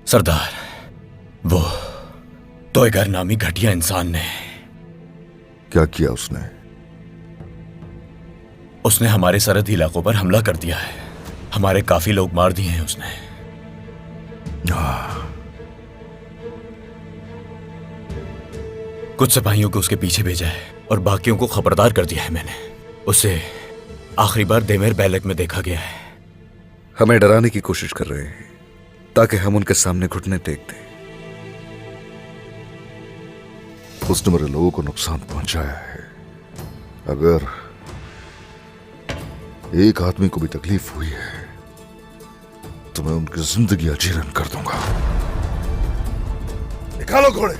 सरदार, वो टॉयगर नामी घटिया इंसान ने क्या किया उसने? उसने हमारे सरहदी इलाकों पर हमला कर दिया है। हमारे काफी लोग मार दिए हैं उसने। कुछ सिपाहियों को उसके पीछे भेजा है और बाकियों को खबरदार कर दिया है मैंने। उसे आखिरी बार देमेर बैलक में देखा गया है। हमें डराने की कोशिश कर रहे हैं ताकि हम उनके सामने घुटने टेक दें। उसने मेरे लोगों को नुकसान पहुंचाया है। अगर एक आदमी को भी तकलीफ हुई है तो मैं उनकी जिंदगी अजीरन कर दूंगा। निकालो घोड़े,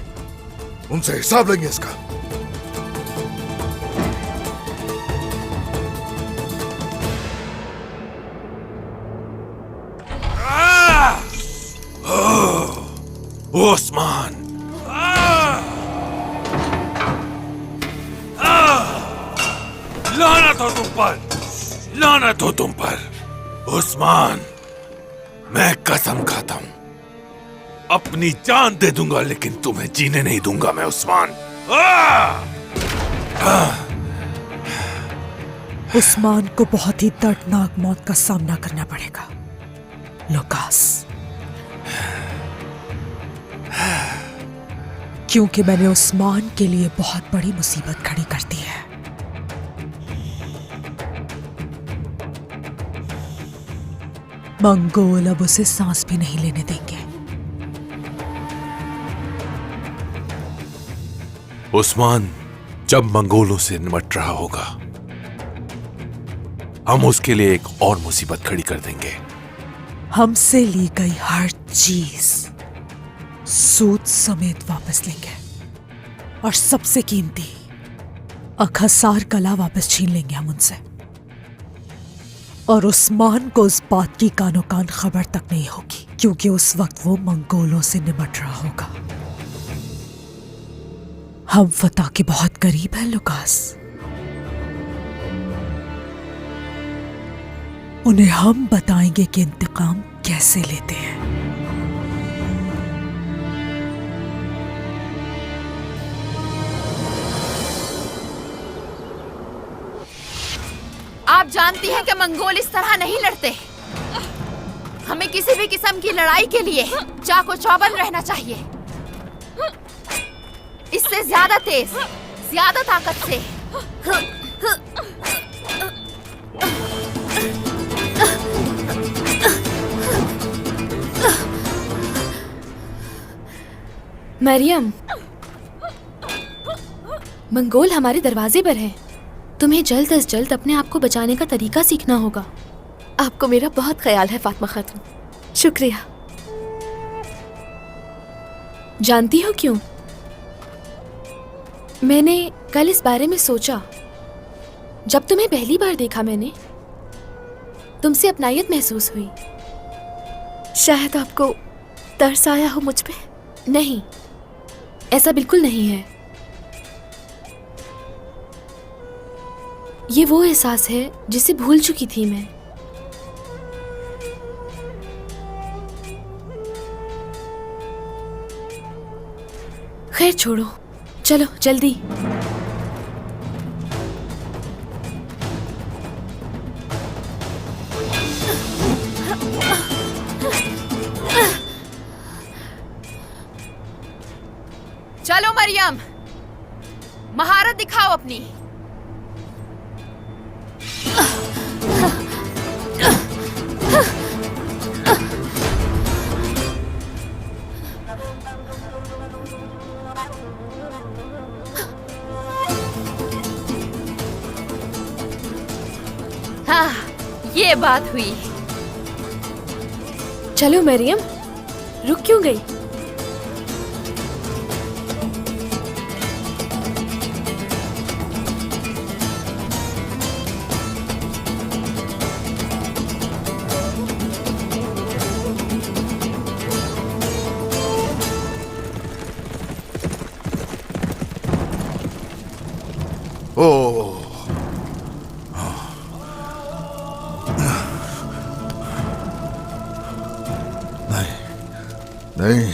उनसे हिसाब लेंगे इसका। ओस्मान, लानत हो तुम पर, लानत हो तुम पर। उस्मान, मैं कसम खाता हूं, अपनी जान दे दूंगा लेकिन तुम्हें जीने नहीं दूंगा मैं उस्मान। उस्मान को बहुत ही दर्दनाक मौत का सामना करना पड़ेगा लुकास, क्योंकि मैंने उस्मान के लिए बहुत बड़ी मुसीबत खड़ी कर दी है। मंगोल अब उसे सांस भी नहीं लेने देंगे। उस्मान जब मंगोलों से निपट रहा होगा, हम उसके लिए एक और मुसीबत खड़ी कर देंगे। हमसे ली गई हर चीज सूद समेत वापस लेंगे और सबसे कीमती अखसार कला वापस छीन लेंगे हम उनसे। और उस्मान को उस बात की कानो कान खबर तक नहीं होगी, क्योंकि उस वक्त वो मंगोलों से निपट रहा होगा। हम फतह के बहुत करीब हैं लुकास। उन्हें हम बताएंगे कि इंतकाम कैसे लेते हैं। आप जानती हैं कि मंगोल इस तरह नहीं लड़ते। हमें किसी भी किस्म की लड़ाई के लिए चाको चौबंद रहना चाहिए। इससे ज्यादा तेज, ज्यादा ताकत से। मरियम, मंगोल हमारे दरवाजे पर है। तुम्हें जल्द से जल्द अपने आप को बचाने का तरीका सीखना होगा। आपको मेरा बहुत ख्याल है फातिमा खातून। शुक्रिया। जानती हो क्यों? मैंने कल इस बारे में सोचा। जब तुम्हें पहली बार देखा मैंने, तुमसे अपनायत महसूस हुई। शायद आपको तरस आया हो मुझ पे। नहीं, ऐसा बिल्कुल नहीं है। ये वो एहसास है जिसे भूल चुकी थी मैं। खैर छोड़ो, चलो जल्दी। चलो मरियम, महारत दिखाओ अपनी। हाँ, ये बात हुई। चलो मरियम, रुक क्यों गई? नहीं,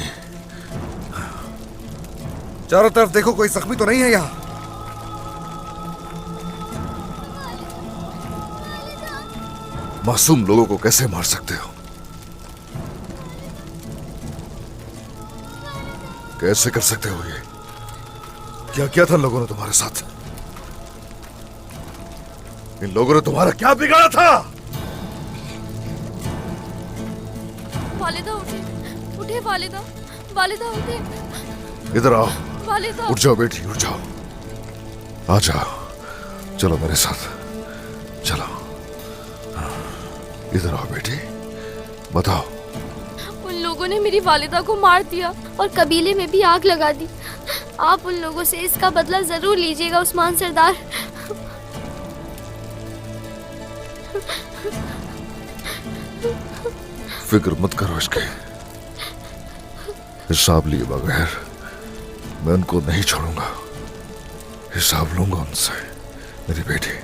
चारों तरफ देखो, कोई जख्मी तो नहीं है यहाँ। मासूम लोगों को कैसे मार सकते हो? कैसे कर सकते हो ये? क्या किया था लोगों ने तुम्हारे साथ? इन लोगों ने तुम्हारा क्या बिगाड़ा था? वालिदा उठे, उठे वालिदा, वालिदा उठे, इधर आओ। वालिदा। उठ जाओ बेटी, उठ जाओ। आ जाओ, चलो मेरे साथ, चलो। इधर आओ बेटी, बताओ। उन लोगों ने मेरी वालिदा को मार दिया और कबीले में भी आग लगा दी। आप उन लोगों से इसका बदला जरूर लीजिएगा उस्मान सरदार। फिक्र मत करो इसके, हिसाब लिए बगैर मैं उनको नहीं छोड़ूंगा। हिसाब लूंगा उनसे, मेरी बेटी।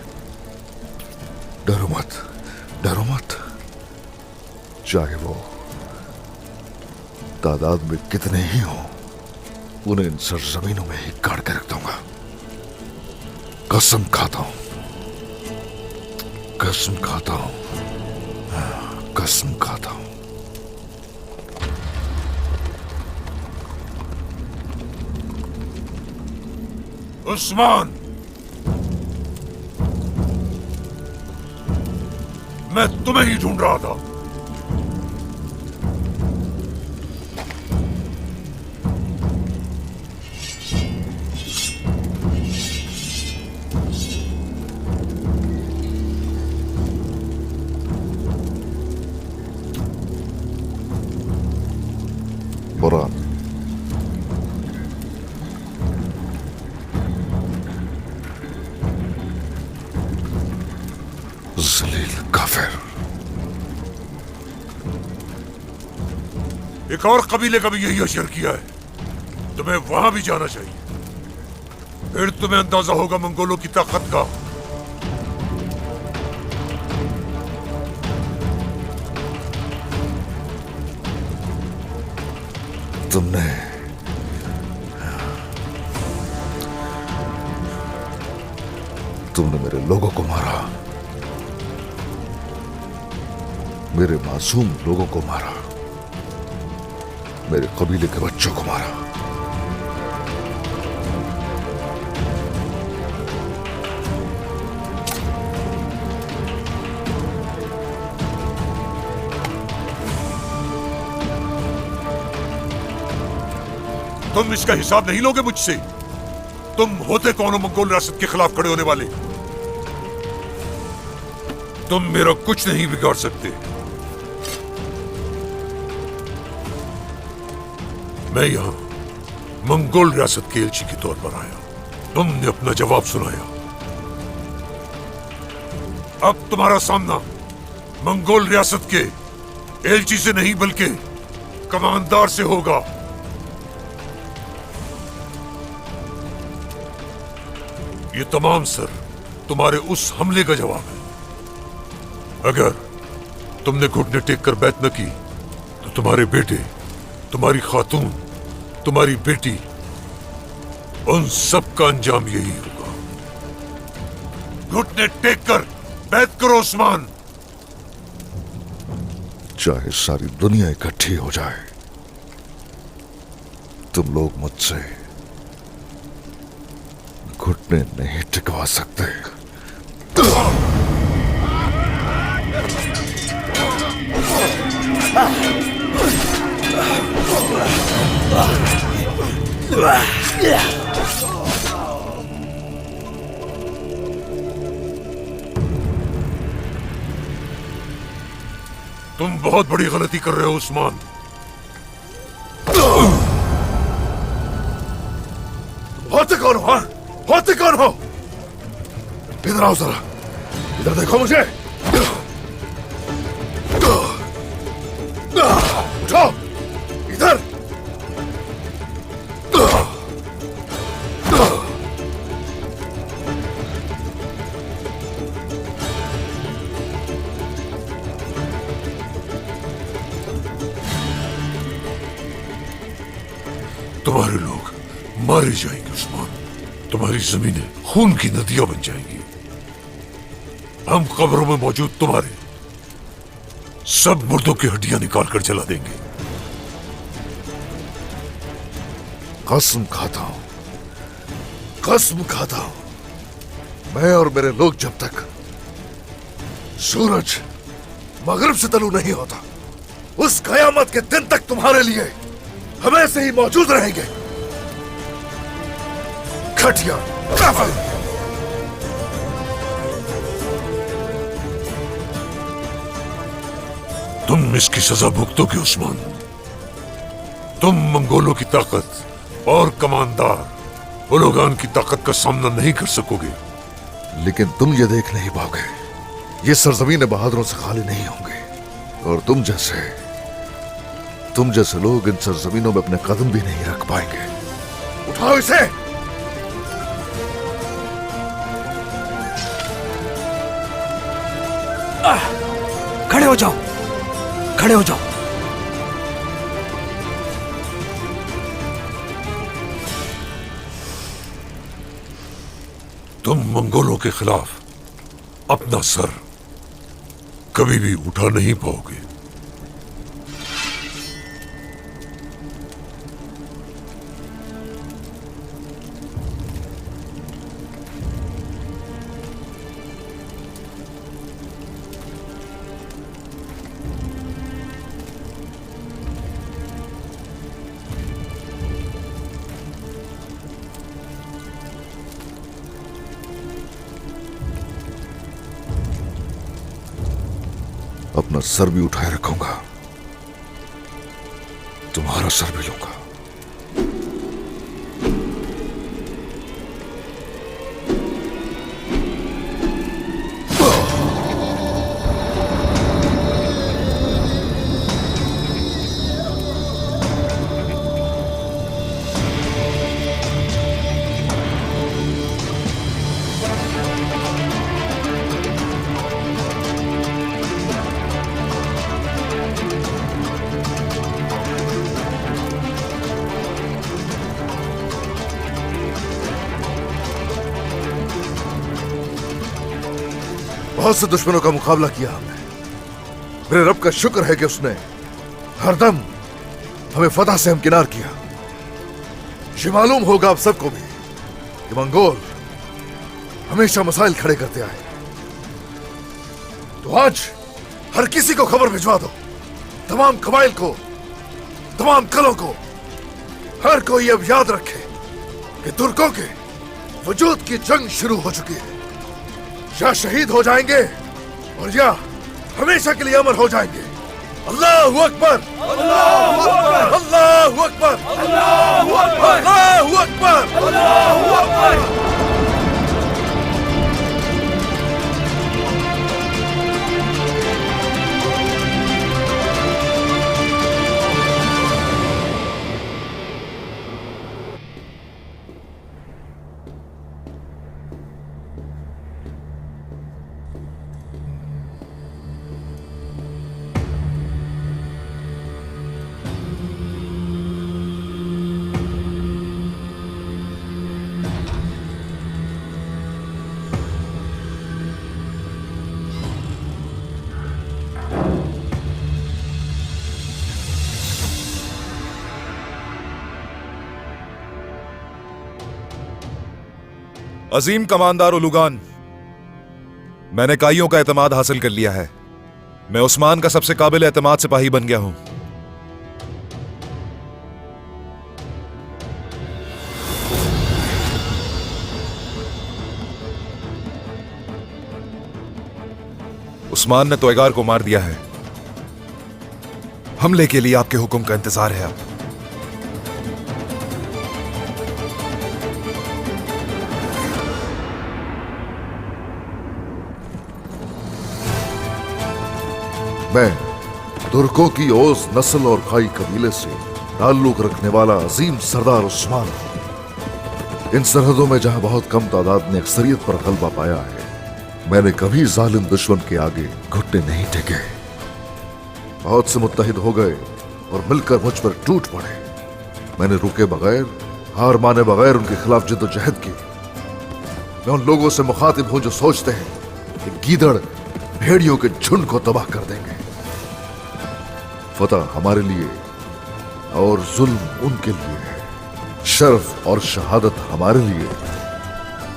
डरो मत, डरो मत। चाहे वो तादाद में कितने ही हो, उन्हें इन सरजमीनों में ही काट के रख दूंगा। कसम खाता हूं, कसम खाता हूं, कसम खाता हूं। उस्मान, मैं तुम्हें ही ढूंढ रहा था। बुरान, जलील काफिर। एक और कबीले का भी यही अशर किया है। तुम्हें वहां भी जाना चाहिए, फिर तुम्हें अंदाजा होगा मंगोलों की ताकत का। तुमने मेरे लोगों को मारा, मेरे मासूम लोगों को मारा, मेरे कबीले के बच्चों को मारा। तुम इसका हिसाब नहीं लोगे मुझसे? तुम होते कौन हो मंगोल रियासत के खिलाफ खड़े होने वाले? तुम मेरा कुछ नहीं बिगाड़ सकते। मैं यहां मंगोल रियासत के एलची के तौर पर आया। तुमने अपना जवाब सुनाया। अब तुम्हारा सामना मंगोल रियासत के एलची से नहीं बल्कि कमांडर से होगा। ये तमाम सर तुम्हारे उस हमले का जवाब है। अगर तुमने घुटने टेक कर बैत न की तो तुम्हारे बेटे, तुम्हारी खातून, तुम्हारी बेटी, उन सब का अंजाम यही होगा। घुटने टेक कर बैत करो उस्मान। चाहे सारी दुनिया इकट्ठी हो जाए, तुम लोग मुझसे घुटने नहीं टिकवा सकते। तुम बहुत बड़ी गलती कर रहे हो उस्मान। होते कौन हो? हाँ? होते कौन हो? इधर आओ जरा, इधर देखो मुझे। उठो, इधर। तुम्हारे लोग मारे जाएंगे उस्मान। तुम्हारी जमीनें खून की नदियां बन जाएंगी। हम कब्रों में मौजूद तुम्हारे सब मुर्दों की हड्डियां निकाल कर जला देंगे। कसम खाता हूं, कसम खाता हूं, मैं और मेरे लोग जब तक सूरज मगरिब से तलू नहीं होता, उस कयामत के दिन तक तुम्हारे लिए हम ऐसे ही मौजूद रहेंगे। घटिया काफिर। तुम इसकी सजा भुगतोगे उस्मान। तुम मंगोलों की ताकत और कमानदार उलुगान की ताकत का सामना नहीं कर सकोगे। लेकिन तुम ये देख नहीं पाओगे, ये सरजमीन बहादुरों से खाली नहीं होंगे। और तुम जैसे लोग इन सरजमीनों में अपने कदम भी नहीं रख पाएंगे। उठाओ इसे। खड़े हो जाओ, खड़े हो जाओ। तुम मंगोलों के खिलाफ अपना सर कभी भी उठा नहीं पाओगे। अपना सर भी उठाए रखूंगा, तुम्हारा सर भी लूंगा। बहुत से दुश्मनों का मुकाबला किया हमने। मेरे रब का शुक्र है कि उसने हरदम हमें फतह से हमकिनार किया। ये मालूम होगा आप सबको भी कि मंगोल हमेशा मसाइल खड़े करते आए। तो आज हर किसी को खबर भिजवा दो, तमाम कबाइल को, तमाम कलों को। हर कोई अब याद रखे कि तुर्कों के वजूद की जंग शुरू हो चुकी है। या शहीद हो जाएंगे और या हमेशा के लिए अमर हो जाएंगे। अल्लाहु अकबर, अल्लाहु अकबर, अल्लाहु अकबर, अल्लाहु अकबर, अल्लाहु अकबर, अल्लाहु अकबर। अजीम कमांदार उलुगान, मैंने काइयों का एतमाद हासिल कर लिया है। मैं उस्मान का सबसे काबिल एतमाद सिपाही बन गया हूं। उस्मान ने तोयगार को मार दिया है। हमले के लिए आपके हुक्म का इंतजार है। अब मैं तुर्कों की ओस नस्ल और खाई कबीले से ताल्लुक रखने वाला अजीम सरदार उस्मान हूं। इन सरहदों में जहां बहुत कम तादाद ने अक्सरियत पर गलबा पाया है, मैंने कभी जालिम दुश्मन के आगे घुटने नहीं टेके। बहुत से मुत्तहिद हो गए और मिलकर मुझ पर टूट पड़े, मैंने रुके बगैर, हार माने बगैर उनके खिलाफ जिद्दोजहद की। मैं उन लोगों से मुखातिब हूं जो सोचते हैं कि गीदड़ भेड़ियों के झुंड को तबाह कर देंगे। फतह हमारे लिए और जुल्म उनके लिए है, शर्फ और शहादत हमारे लिए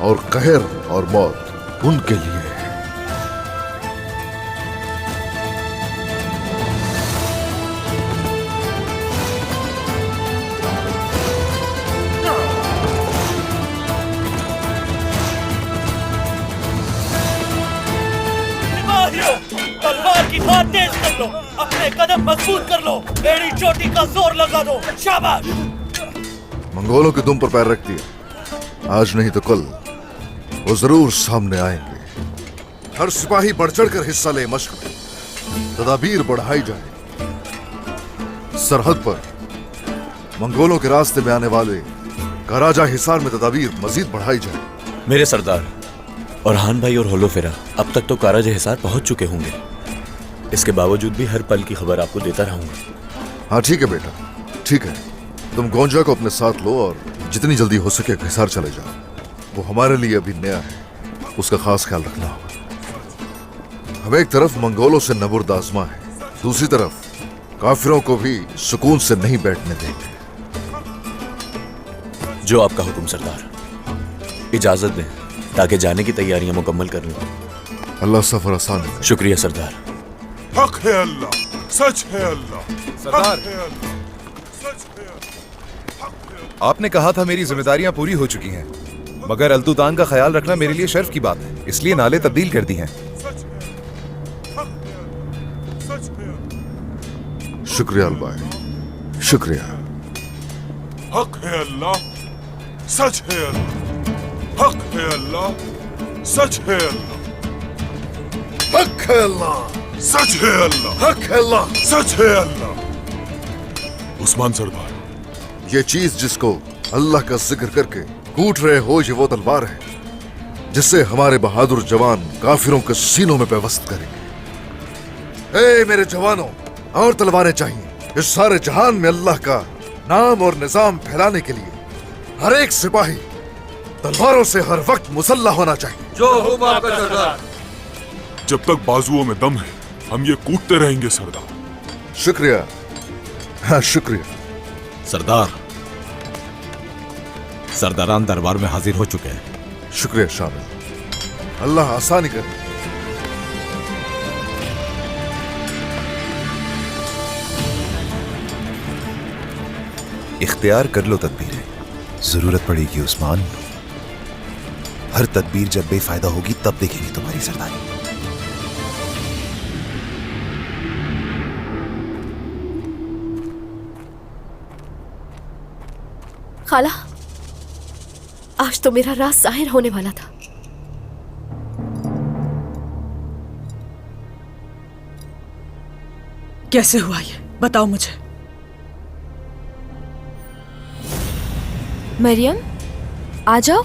और कहर और मौत उनके लिए है। तलवार की धार तेज कर लो, अपने कदम मजबूत कर लो, एड़ी चोटी का जोर लगा दो। शाबाश। मंगोलों की दुम पर पैर रखती है, आज नहीं तो कल वो जरूर सामने आएंगे। हर सिपाही बढ़ चढ़ कर हिस्सा ले मशक में, तदाबीर बढ़ाई जाए। सरहद पर मंगोलों के रास्ते में आने वाले कराजा हिसार में तदाबीर मजीद बढ़ाई जाए। मेरे सरदार और हान भाई और होलोफेरा अब तक तो काराज हिसार पहुंच चुके होंगे। इसके बावजूद भी हर पल की खबर आपको देता रहूंगा। हाँ ठीक है बेटा, ठीक है। तुम गोंजा को अपने साथ लो और जितनी जल्दी हो सके हिसार चले जाओ। वो हमारे लिए अभी नया है, उसका खास ख्याल रखना होगा। हम एक तरफ मंगोलों से नबुर्द आजमा है, दूसरी तरफ काफिरों को भी सुकून से नहीं बैठने देंगे। जो आपका हुक्म सरदार। इजाजत दें ताकि जाने की तैयारियां मुकम्मल कर लूं। अल्लाह सफर आसान करे। शुक्रिया सरदार। हक है अल्लाह, सच है अल्लाह। सरदार, आपने कहा था मेरी जिम्मेदारियां पूरी हो चुकी हैं, मगर अल्तुतान का ख्याल रखना मेरे लिए शर्फ की बात है, इसलिए नाले तब्दील कर दी हैं। शुक्रिया अलबाई, शुक्रिया। हक है अल्लाह, सच है अल्लाह। हक है अल्लाह, सच है अल्लाह। हक है अल्लाह, सच है अल्लाह। हक है अल्लाह, सच है अल्लाह। उस्मान सरदार, ये चीज जिसको अल्लाह का जिक्र करके कूट रहे हो, ये वो तलवार है जिससे हमारे बहादुर जवान काफिरों के सीनों में पेवस्त करेंगे। ए मेरे जवानों, और तलवारें चाहिए। इस सारे जहान में अल्लाह का नाम और निजाम फैलाने के लिए हर एक सिपाही तलवारों से हर वक्त मुसल्ला होना चाहिए। जो हुक्म आपका सरदार। जब तक बाजुओं में दम है हम ये कूटते रहेंगे सरदार। शुक्रिया, हाँ शुक्रिया। सरदार, सरदारान दरबार में हाजिर हो चुके हैं। शुक्रिया शामिल, अल्लाह आसानी करे। इख्तियार कर लो तदबीरें, जरूरत पड़ेगी उस्मान। हर तदबीर जब बेफायदा होगी तब देखेंगे तुम्हारी सरदारी। खाला, आज तो मेरा राज जाहिर होने वाला था। कैसे हुआ ये बताओ मुझे। मरियम, आ जाओ।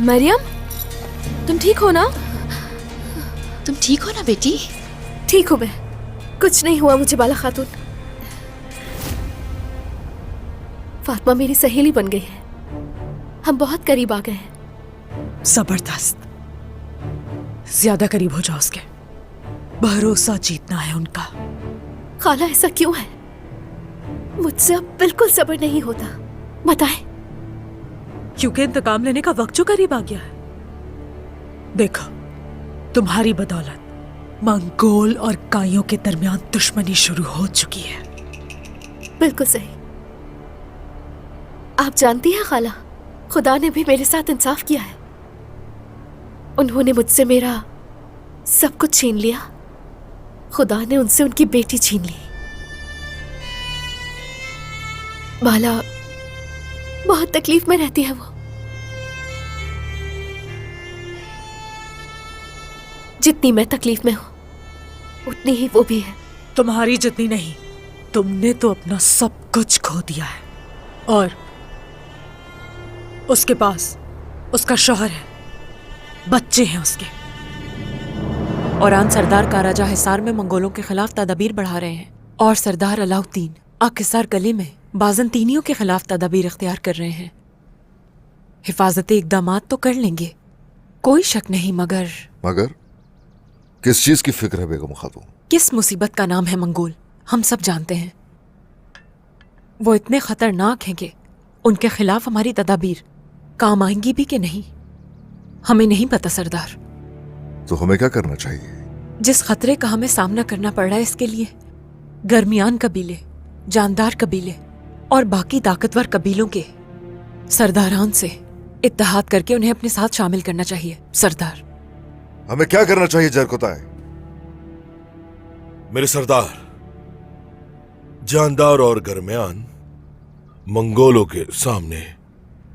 मरियम, तुम ठीक हो ना? तुम ठीक हो ना बेटी? ठीक हूँ मैं, कुछ नहीं हुआ मुझे बाला खातून। फातिमा मेरी सहेली बन गई है, हम बहुत करीब आ गए हैं। जबरदस्त, ज्यादा करीब हो जाओ उसके। भरोसा जीतना है उनका। खाला, ऐसा क्यों है? मुझसे अब बिल्कुल सब्र नहीं होता, बताएं। क्योंकि इंतकाम लेने का वक्त जो करीब आ गया है। देखो, तुम्हारी बदौलत मंगोल और काइयों के दरमियान दुश्मनी शुरू हो चुकी है। बिल्कुल सही। आप जानती हैं खाला, खुदा ने भी मेरे साथ इंसाफ किया है। उन्होंने मुझसे मेरा सब कुछ छीन लिया, खुदा ने उनसे उनकी बेटी छीन ली। बाला बहुत तकलीफ में रहती है वो। जितनी मैं तकलीफ में हूं उतनी ही वो भी है। तुम्हारी जितनी नहीं, तुमने तो अपना सब कुछ खो दिया है और उसके पास उसका शौहर है, बच्चे हैं उसके। औरान सरदार काराजा हिसार में मंगोलों के खिलाफ तदबीर बढ़ा रहे हैं और सरदार अलाउद्दीन आकिसार गली में बाजंतीनियों के खिलाफ तदबीर इख्तियार कर रहे हैं। हिफाजती इकदामात तो कर लेंगे, कोई शक नहीं, मगर किस चीज की फिक्र है बेगम खातून? किस मुसीबत का नाम है मंगोल, हम सब जानते हैं। वो इतने खतरनाक हैं कि उनके खिलाफ हमारी तदाबीर काम आएंगी भी कि नहीं, हमें नहीं पता सरदार। तो हमें क्या करना चाहिए? जिस खतरे का हमें सामना करना पड़ रहा है, इसके लिए गर्मियान कबीले, जानदार कबीले और बाकी ताकतवर कबीलों के सरदारान से इत्तेहाद करके उन्हें अपने साथ शामिल करना चाहिए सरदार। हमें क्या करना चाहिए जरकोताय? मेरे सरदार, जानदार और गरमियान मंगोलों के सामने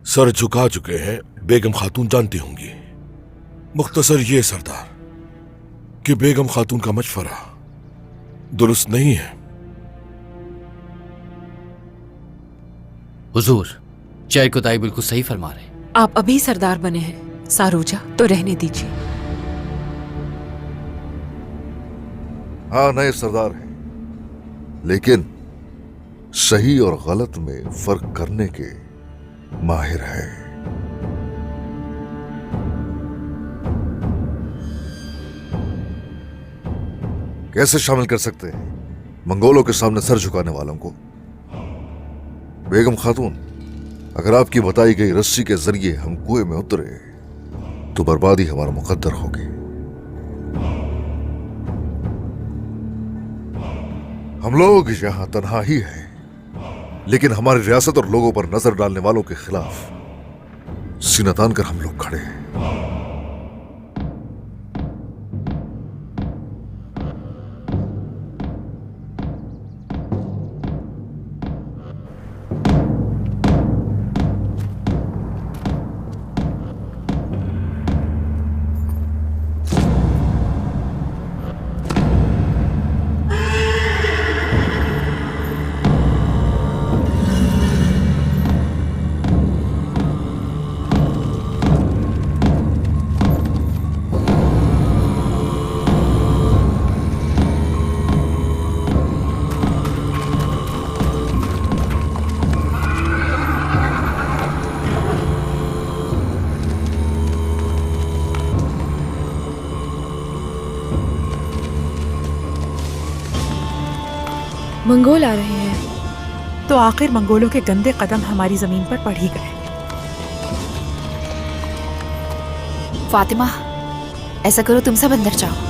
सर झुका चुके हैं, बेगम खातून जानती होंगी। मुख्तसर ये सरदार कि बेगम खातून का मशवरा दुरुस्त नहीं है। हुजूर, जरकोताई बिल्कुल सही फरमा रहे हैं। आप अभी सरदार बने हैं सारूजा, तो रहने दीजिए। हाँ, नए सरदार हैं, लेकिन सही और गलत में फर्क करने के माहिर है। कैसे शामिल कर सकते हैं मंगोलों के सामने सर झुकाने वालों को? बेगम खातून, अगर आपकी बताई गई रस्सी के जरिए हम कुएं में उतरे तो बर्बादी हमारा मुकद्दर होगी। हम लोग यहां तन्हा ही हैं, लेकिन हमारी रियासत और लोगों पर नजर डालने वालों के खिलाफ सीना तान कर हम लोग खड़े हैं। मंगोल आ रहे हैं। तो आखिर मंगोलों के गंदे कदम हमारी जमीन पर पड़ ही गए। फातिमा, ऐसा करो, तुम सब अंदर जाओ।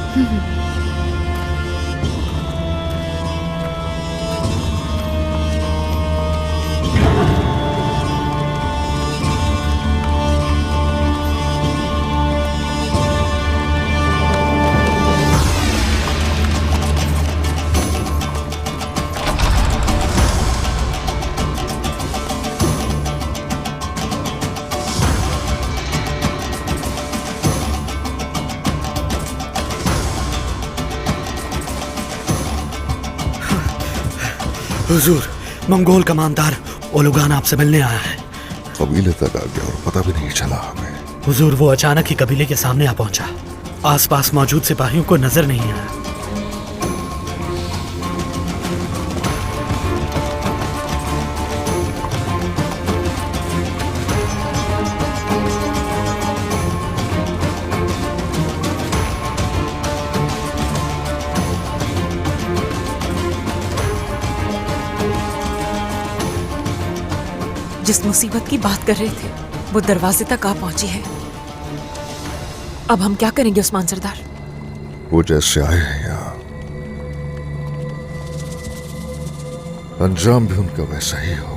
हुजूर, मंगोल कमांडर ओलुगान आपसे मिलने आया है। कबीले तक आ गया और पता भी नहीं चला हमें। हुजूर, वो अचानक ही कबीले के सामने आ पहुंचा। आसपास मौजूद सिपाहियों को नजर नहीं आया। जिस मुसीबत की बात कर रहे थे वो दरवाजे तक आ पहुंची है। अब हम क्या करेंगे उस्मान सरदार? वो जैसे आए हैं यहाँ, अंजाम भी उनका वैसा ही होगा।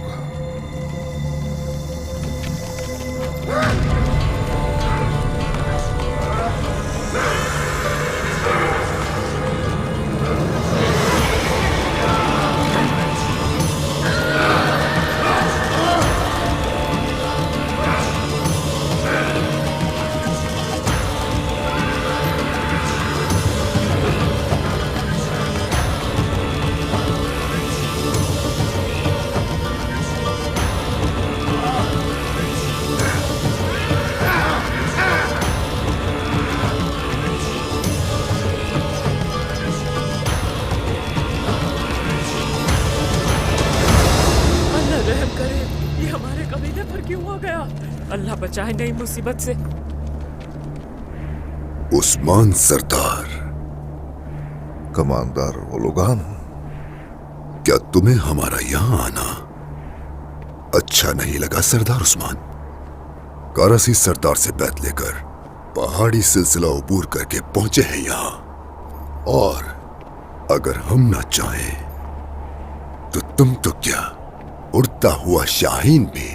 करे ये हमारे कमीने पर क्यों आ गया। अल्लाह बचाए नई मुसीबत से। उस्मान सरदार, कमांडर ओलुगान, क्या तुम्हें हमारा यहां आना अच्छा नहीं लगा सरदार उस्मान? कारसी सरदार से बैत लेकर पहाड़ी सिलसिला अबूर करके पहुंचे हैं यहां, और अगर हम ना चाहें तो तुम तो क्या उड़ता हुआ शाहीन भी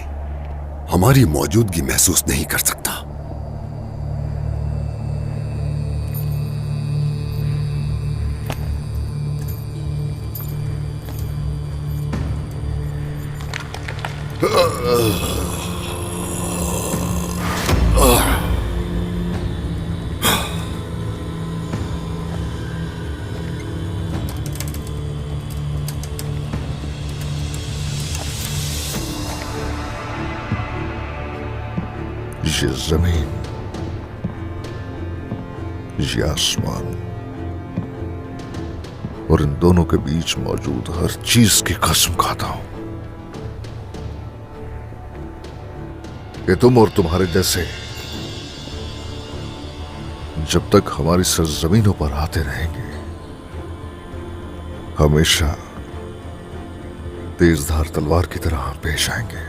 हमारी मौजूदगी महसूस नहीं कर सकता। ये जमीन, ये आसमान और इन दोनों के बीच मौजूद हर चीज की कसम खाता हूं कि तुम और तुम्हारे जैसे जब तक हमारी सरजमीनों पर आते रहेंगे हमेशा तेजधार तलवार की तरह पेश आएंगे।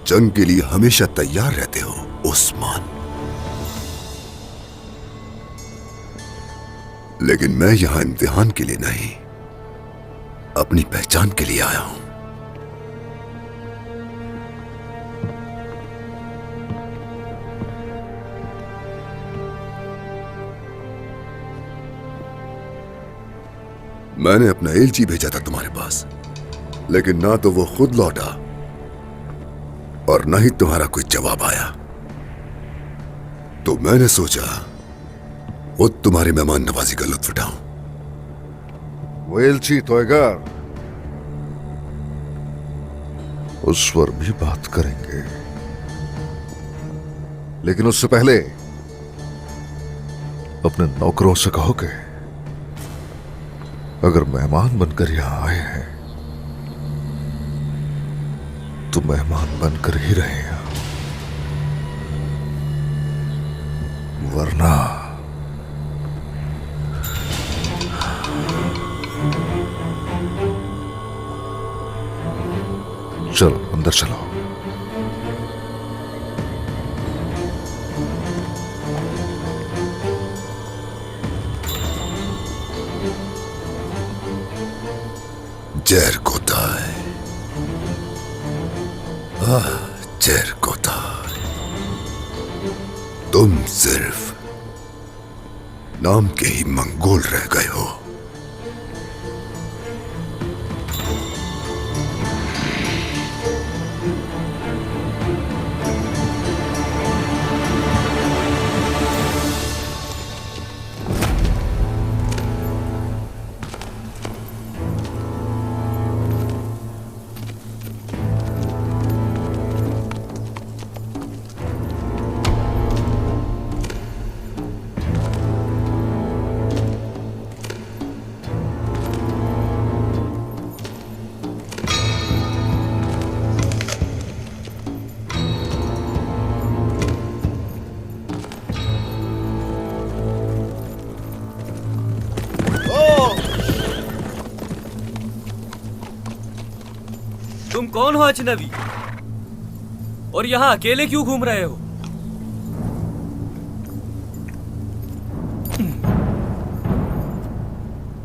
जंग के लिए हमेशा तैयार रहते हो उस्मान, लेकिन मैं यहां इम्तिहान के लिए नहीं, अपनी पहचान के लिए आया हूं। मैंने अपना एलची भेजा था तुम्हारे पास, लेकिन ना तो वो खुद लौटा और ना ही तुम्हारा कोई जवाब आया। तो मैंने सोचा वो तुम्हारी मेहमान नवाजी का लुत्फ उठाऊं। वो एलची तोयगार, उस पर भी बात करेंगे, लेकिन उससे पहले अपने नौकरों से कहो कि अगर मेहमान बनकर यहां आए हैं तो मेहमान बनकर ही रहेगा, वरना चलो अंदर चलो। जहर कोताय, जहर कोताय, तुम सिर्फ नाम के ही मंगोल रह गए हो। तुम कौन हो अजनबी, और यहाँ अकेले क्यों घूम रहे हो?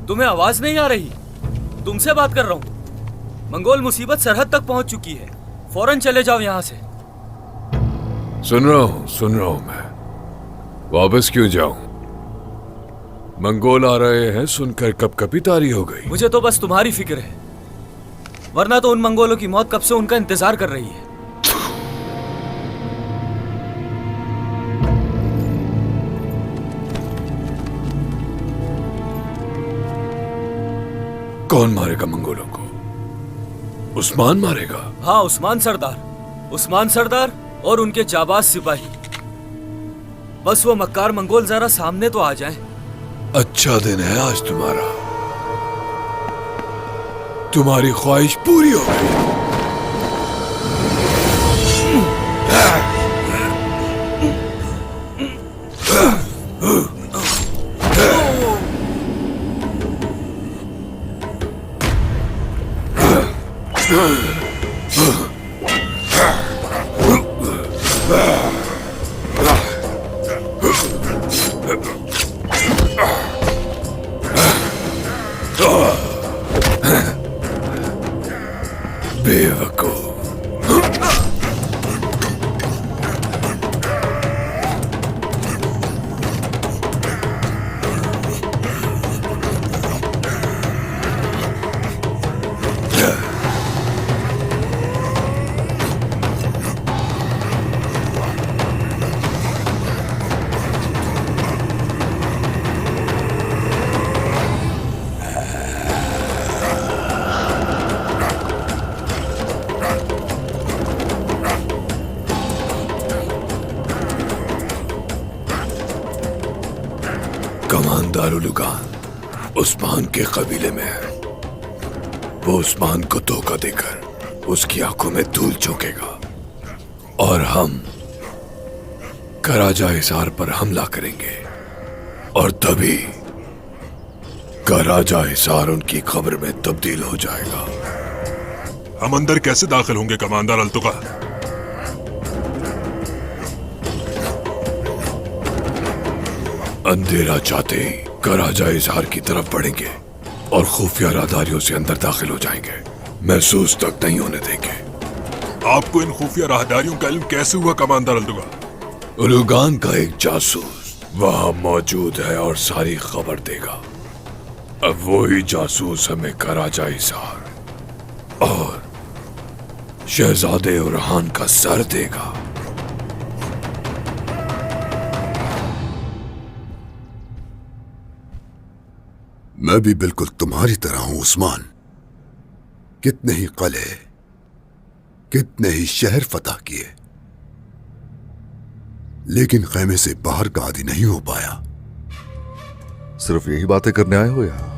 तुम्हें आवाज नहीं आ रही? तुमसे बात कर रहा हूं। मंगोल मुसीबत सरहद तक पहुंच चुकी है, फौरन चले जाओ यहाँ से। सुन रहा हूं मैं। वापस क्यों जाऊं? मंगोल आ रहे हैं सुनकर कपकपी तारी हो गई। मुझे तो बस तुम्हारी फिक्र है, वरना तो उन मंगोलों की मौत कब से उनका इंतजार कर रही है। कौन मारेगा मंगोलों को? उस्मान मारेगा? हाँ, उस्मान सरदार और उनके जाबाज सिपाही। बस वो मक्कार मंगोल जरा सामने तो आ जाएं। अच्छा दिन है आज तुम्हारा। तुम्हारी ख्वाहिश पूरी हो गई। कमांदार उलुगान उस्मान के कबीले में है। वो उस्मान को धोखा देकर उसकी आंखों में धूल झोंकेगा और हम कराजा हिसार पर हमला करेंगे और तभी कराजा हिसार उनकी खबर में तब्दील हो जाएगा। हम अंदर कैसे दाखिल होंगे कमांडर अल्तुका? अंधेरा चाहते ही कराजा इजहार की तरफ बढ़ेंगे और खुफिया राहदारियों से अंदर दाखिल हो जाएंगे। महसूस तक नहीं होने देंगे। आपको इन खुफिया राहदारियों का इल्म कैसे हुआ कमांडर अल्तुका? उलुगान का एक जासूस वहां मौजूद है और सारी खबर देगा। अब वही जासूस हमें कराजा इजहार और शहजादे उरहान का सर देगा। मैं भी बिल्कुल तुम्हारी तरह हूं उस्मान। कितने ही किले, कितने ही शहर फतह किए, लेकिन खैमे से बाहर का आदि नहीं हो पाया। सिर्फ यही बातें करने आए हो यहां?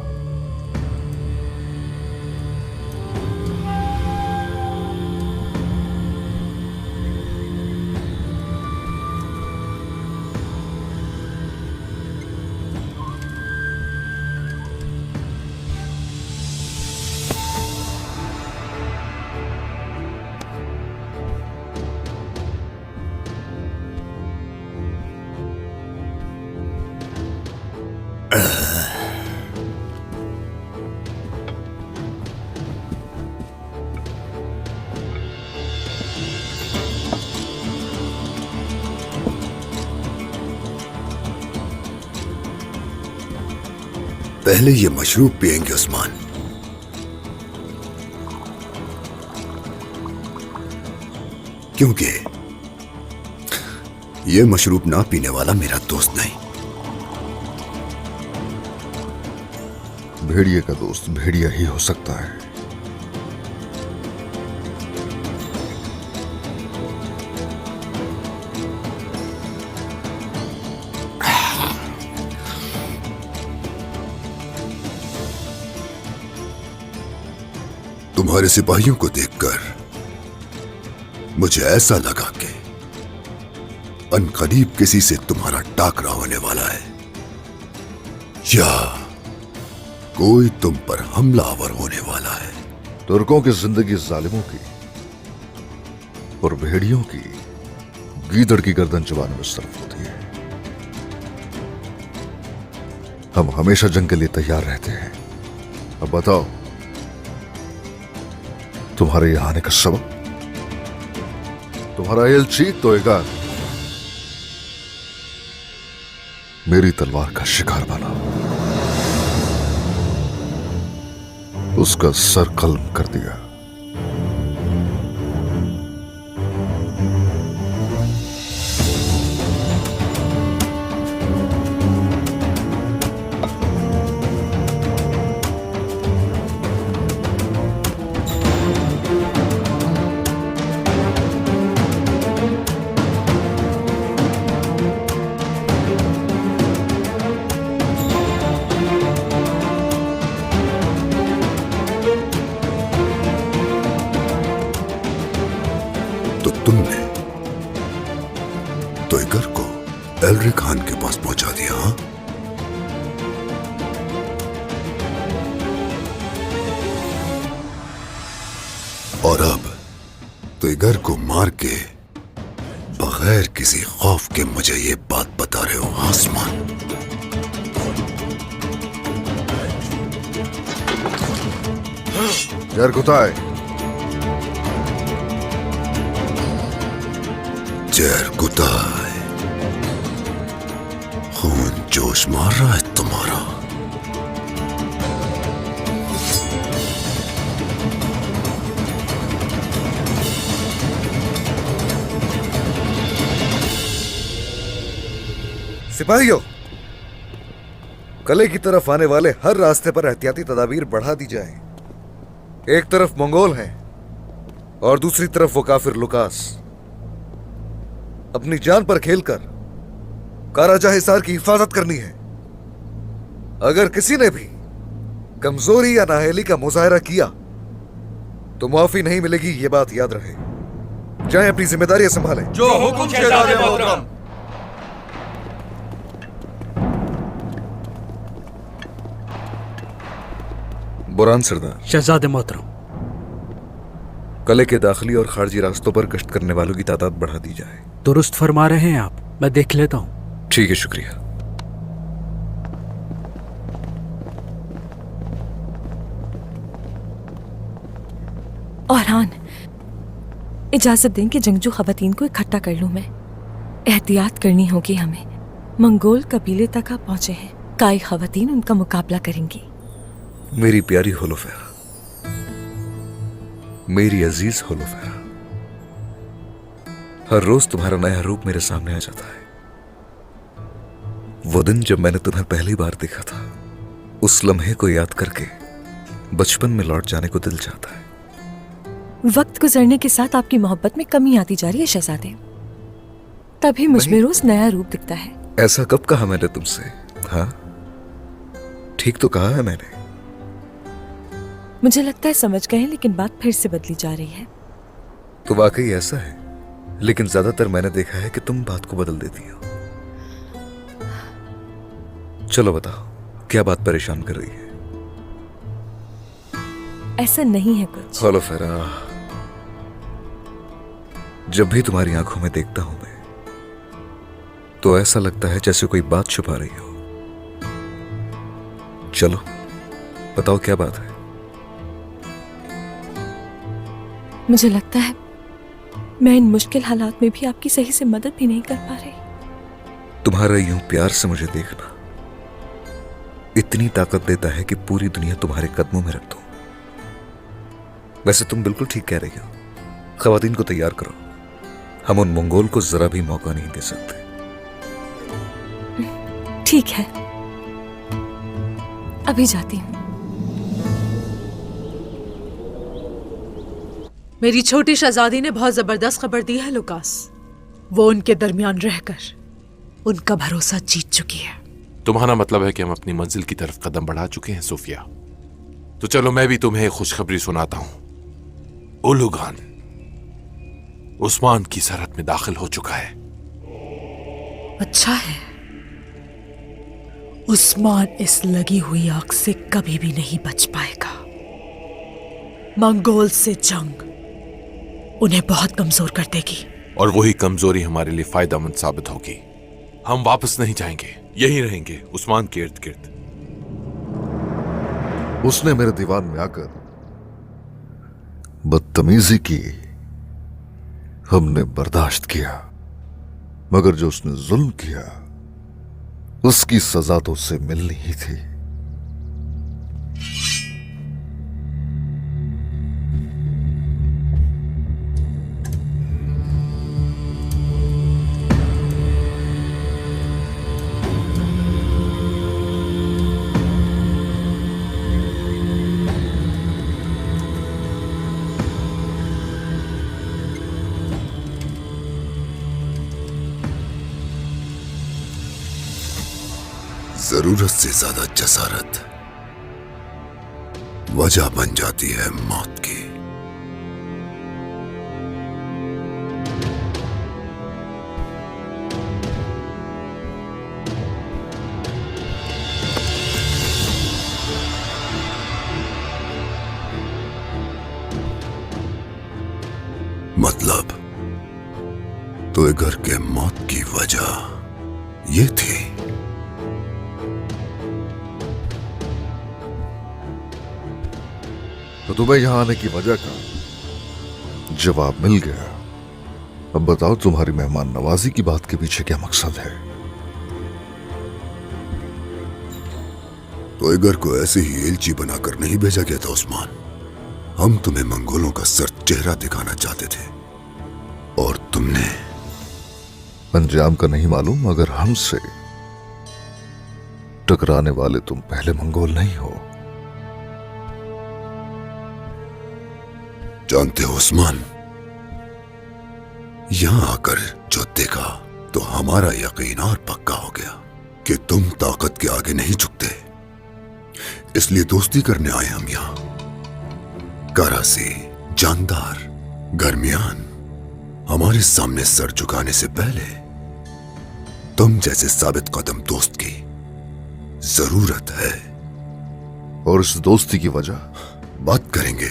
पहले ये मशरूब पिएंगे उस्मान। क्योंकि ये मशरूब ना पीने वाला मेरा दोस्त नहीं। भेड़िए का दोस्त भेड़िया ही हो सकता है। तुम्हारे सिपाहियों को देखकर मुझे ऐसा लगा कि अनकरीब किसी से तुम्हारा टाकरा होने वाला है या कोई तुम पर हमलावर होने वाला है। तुर्कों की जिंदगी जालिमों की और भेड़ियों की गीदड़ की गर्दन चबाने में सर्फ होती है। हम हमेशा जंग के लिए तैयार रहते हैं। अब बताओ, तुम्हारे यहां आने का सबब? तुम्हारा एलची तोयगान मेरी तलवार का शिकार बना, उसका सर कल्म कर दिया। और अब तिगर को मार के बगैर किसी खौफ के मुझे ये बात बता रहे हो आसमान? जरगुताय, जरगुताय, खून जोश मार रहा है तुम्हारा। सिपाहियों, कले की तरफ आने वाले हर रास्ते पर एहतियाती तदाबीर बढ़ा दी जाए। एक तरफ मंगोल हैं और दूसरी तरफ वो काफिर लुकास। अपनी जान पर खेलकर काराजा हिसार की हिफाजत करनी है। अगर किसी ने भी कमजोरी या नाअहली का मुजाहरा किया तो माफी नहीं मिलेगी, ये बात याद रहे। जाएं, अपनी जिम्मेदारियां संभालें। जो हुकुम शहजादे मोहतरम। बुरान सरदार। शहजादे मोहतरम। कले के दाखिली और खारजी रास्तों पर गश्त करने वालों की तादाद बढ़ा दी जाए। दुरुस्त फरमा रहे हैं आप, मैं देख लेता हूं। ठीक है, शुक्रिया। औरहान, इजाजत दें कि जंगजू खवातीन को इकट्ठा कर लूं मैं। एहतियात करनी होगी हमें। मंगोल कबीले तक आप पहुंचे हैं। काई खवातीन उनका मुकाबला करेंगी। मेरी प्यारी होलोफेरा, मेरी अजीज होलोफेरा, हर रोज तुम्हारा नया रूप मेरे सामने आ जाता है। वो दिन जब मैंने तुम्हें पहली बार देखा था, उस लम्हे को याद करके बचपन में लौट जाने को दिल चाहता है। वक्त गुजरने के साथ आपकी मोहब्बत में कमी आती जा रही है शहजादे। तभी मुझ में रोज नया रूप दिखता है। ऐसा कब कहा मैंने तुमसे? हाँ, ठीक तो कहा है मैंने। मुझे लगता है समझ गए हैं, लेकिन बात फिर से बदली जा रही है। तो वाकई ऐसा है, लेकिन ज्यादातर मैंने देखा है कि तुम बात को बदल देती हो। चलो बताओ, क्या बात परेशान कर रही है? ऐसा नहीं है कुछ। होलोफेरा, जब भी तुम्हारी आंखों में देखता हूं मैं, तो ऐसा लगता है जैसे कोई बात छुपा रही हो। चलो बताओ, क्या बात है? मुझे लगता है मैं इन मुश्किल हालात में भी आपकी सही से मदद भी नहीं कर पा रही। तुम्हारा यूं प्यार से मुझे देखना इतनी ताकत देता है कि पूरी दुनिया तुम्हारे कदमों में रख दूं। वैसे तुम बिल्कुल ठीक कह रही हो। खवातीन को तैयार करो, हम उन मंगोल को जरा भी मौका नहीं दे सकते। ठीक है, अभी जाती हूं। मेरी छोटी शहजादी ने बहुत जबरदस्त खबर दी है लुकास। वो उनके दरमियान रहकर उनका भरोसा जीत चुकी है। तुम्हारा मतलब है कि हम अपनी मंजिल की तरफ कदम बढ़ा चुके हैं सोफिया। तो चलो मैं भी तुम्हें एक खुशखबरी सुनाता हूं। उलुगान उस्मान की सरहद में दाखिल हो चुका है। अच्छा है। उस्मान इस लगी हुई आग से कभी भी नहीं बच पाएगा। मंगोल से जंग उन्हें बहुत कमजोर कर देगी, और वही कमजोरी हमारे लिए फायदेमंद साबित होगी। हम वापस नहीं जाएंगे, यहीं रहेंगे उस्मान के इर्द गिर्द। उसने मेरे दीवान में आकर बदतमीजी की, हमने बर्दाश्त किया, मगर जो उसने जुल्म किया उसकी सजा तो उसे मिलनी ही थी। जरूरत से ज्यादा जसारत वजह बन जाती है मौत की। मतलब तो घर के मौत की वजह ये थी। तो तुम्हें यहां आने की वजह का जवाब मिल गया। अब बताओ तुम्हारी मेहमान नवाजी की बात के पीछे क्या मकसद है? तो इगर को ऐसे ही एलची बनाकर नहीं भेजा गया था उस्मान। हम तुम्हें मंगोलों का सख्त चेहरा दिखाना चाहते थे और तुमने अंजाम का नहीं मालूम, मगर हमसे टकराने वाले तुम पहले मंगोल नहीं हो। जानते हो उस्मान, यहां आकर जो देखा तो हमारा यकीन और पक्का हो गया कि तुम ताकत के आगे नहीं झुकते। इसलिए दोस्ती करने आए हम यहां। कारा से जानदार गर्मियान हमारे सामने सर झुकाने से पहले तुम जैसे साबित कदम दोस्त की जरूरत है। और इस दोस्ती की वजह बात करेंगे।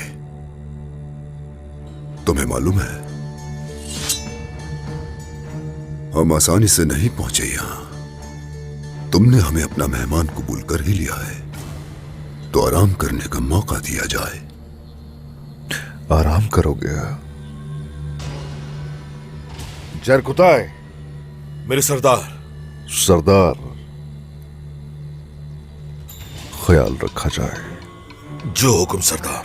तुम्हें मालूम है हम आसानी से नहीं पहुंचे यहां। तुमने हमें अपना मेहमान कबूल कर ही लिया है, तो आराम करने का मौका दिया जाए। आराम करोगे? जरकुताय मेरे सरदार। सरदार, ख्याल रखा जाए। जो हुक्म सरदार।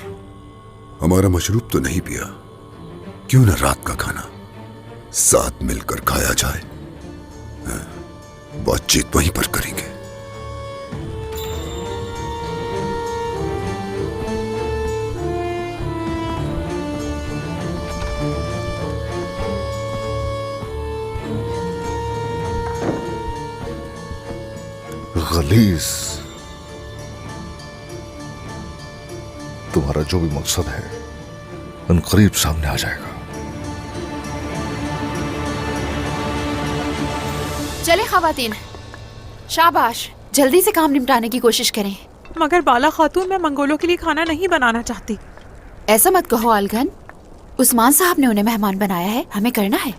हमारा मशरूब तो नहीं पिया, क्यों ना रात का खाना साथ मिलकर खाया जाए। बातचीत वहीं पर करेंगे। गलीज, तुम्हारा जो भी मकसद है अनकरीब सामने आ जाएगा। चले खवातीन, शाबाश, जल्दी से काम निपटाने की कोशिश करें। मगर बाला खातून, मैं मंगोलों के लिए खाना नहीं बनाना चाहती। ऐसा मत कहो आलगन, उस्मान साहब ने उन्हें मेहमान बनाया है, हमें करना है।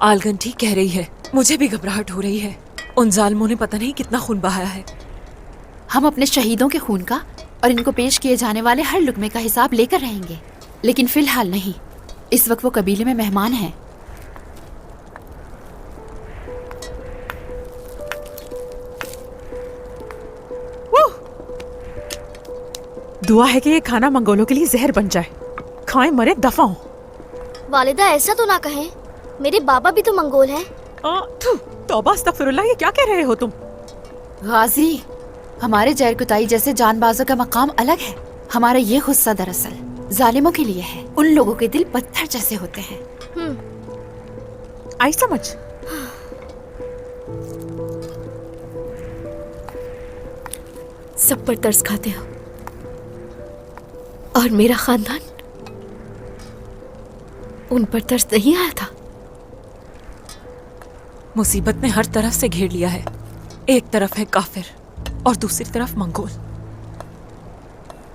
आलगन ठीक कह रही है, मुझे भी घबराहट हो रही है। उन जालिमों ने पता नहीं कितना खून बहाया है। हम अपने शहीदों के खून का और इनको पेश किए जाने वाले हर लुकमे का हिसाब लेकर रहेंगे, लेकिन फिलहाल नहीं। इस वक्त वो कबीले में मेहमान हैं। दुआ है कि ये खाना मंगोलों के लिए जहर बन जाए। खाएं मरे दफा हो। वालिदा ऐसा तो ना कहें, मेरे बाबा भी तो मंगोल हैं। तौबा अस्तगफिरुल्लाह, ये क्या कह रहे हो तुम? गाजी, हमारे जरकुताई जैसे जानबाजों का मकाम अलग है। हमारा ये गुस्सा दरअसल जालिमों के लिए है। उन लोगों के दिल पत्थर जैसे होते हैं। आई समझ। सब पर तरस खाते हो और मेरा खानदान, उन पर तरस नहीं आया था। मुसीबत ने हर तरफ से घेर लिया है। एक तरफ है काफिर और दूसरी तरफ मंगोल।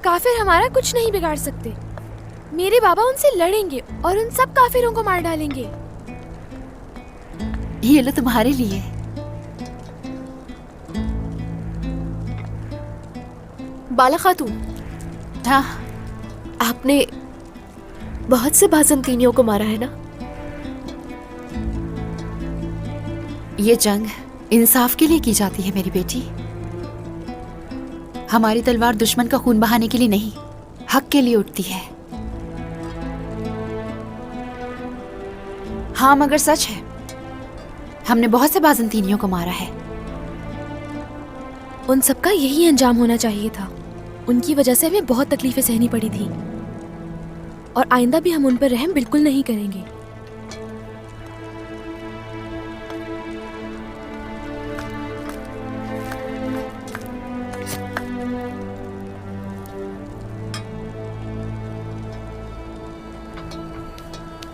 काफिर हमारा कुछ नहीं बिगाड़ सकते। मेरे बाबा उनसे लड़ेंगे और उन सब काफिरों को मार डालेंगे। ये लो तुम्हारे लिए। बाला खातून, हाँ, आपने बहुत से बाज़ंतीनियों को मारा है ना? ये जंग इंसाफ के लिए की जाती है मेरी बेटी। हमारी तलवार दुश्मन का खून बहाने के लिए नहीं, हक के लिए उठती है। हाँ, मगर सच है, हमने बहुत से बाज़ंतीनियों को मारा है। उन सबका यही अंजाम होना चाहिए था। उनकी वजह से हमें बहुत तकलीफें सहनी पड़ी थी और आइंदा भी हम उन पर रहम बिल्कुल नहीं करेंगे।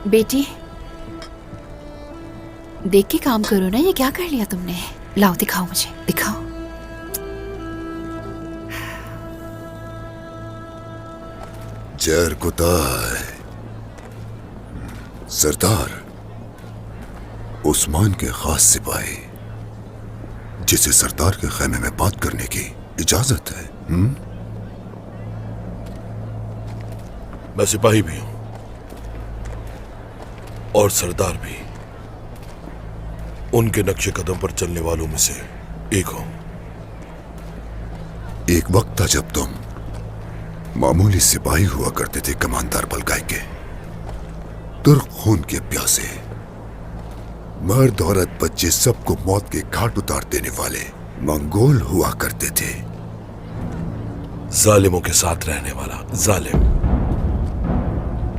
बेटी, देख के काम करो ना। ये क्या कर लिया तुमने? लाओ दिखाओ, मुझे दिखाओ। जरकुताय, सरदार, उस्मान के खास सिपाही जिसे सरदार के खैमे में बात करने की इजाजत है। मैं सिपाही भी हूं और सरदार भी। उनके नक्शे कदम पर चलने वालों में से एक हूं। एक वक्त था जब तुम मामूली सिपाही हुआ करते थे कमानदार बलगाई के। तुर्क खून के प्यासे, मर्द औरत बच्चे सबको मौत के घाट उतार देने वाले मंगोल हुआ करते थे। जालिमों के साथ रहने वाला जालिम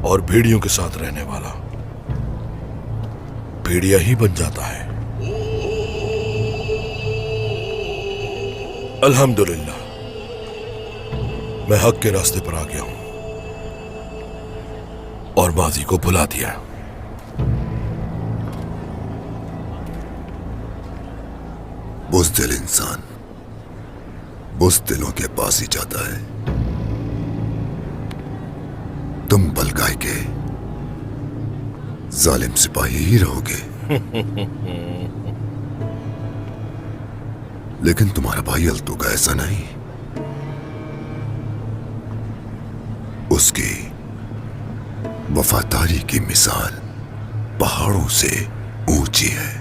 और भेड़ियों के साथ रहने वाला भेड़िया ही बन जाता है। अल्हम्दुलिल्लाह, मैं हक के रास्ते पर आ गया हूं और माजी को भुला दिया। बुज़दिल इंसान बुज़दिलों के पास ही जाता है। तुम बलगाई के जालिम सिपाही ही रहोगे। लेकिन तुम्हारा भाई अल्तुगा ऐसा नहीं। उसकी वफादारी की मिसाल पहाड़ों से ऊंची है।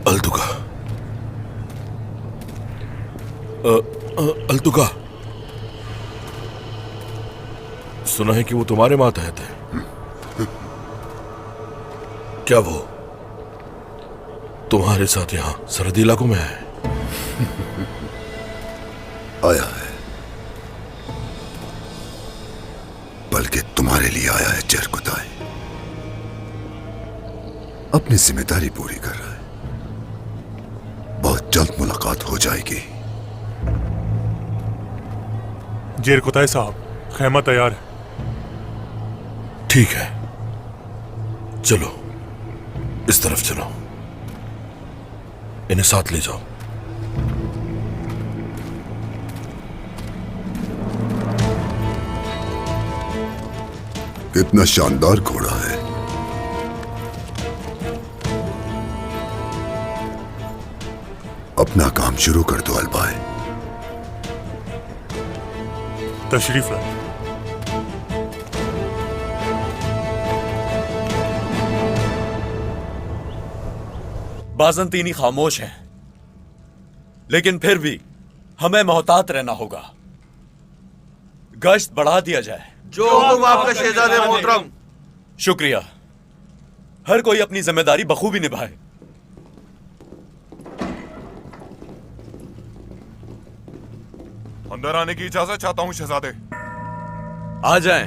अल्तुगा, अल्तुगा, सुना है कि वो तुम्हारे मातहत है। क्या वो तुम्हारे साथ यहां सरहदी इलाकों में है? आया है, बल्कि तुम्हारे लिए आया है चरकुताई। अपनी जिम्मेदारी पूरी कर रहा है। बहुत जल्द मुलाकात हो जाएगी। जेरकुताई साहब, खैमा तैयार है। ठीक है, चलो इस तरफ चलो। इन्हें साथ ले जाओ। कितना शानदार घोड़ा है। अपना काम शुरू कर दो अलबाय। तशरीफ लाए। बाज़ंतीनी खामोश हैं, लेकिन फिर भी हमें मोहतात रहना होगा। गश्त बढ़ा दिया जाए। जो हुक्म आपका शहजादे मोहतरम। शुक्रिया। हर कोई अपनी जिम्मेदारी बखूबी निभाए। अंदर आने की इजाजत चाहता हूं शहजादे। आ जाएं।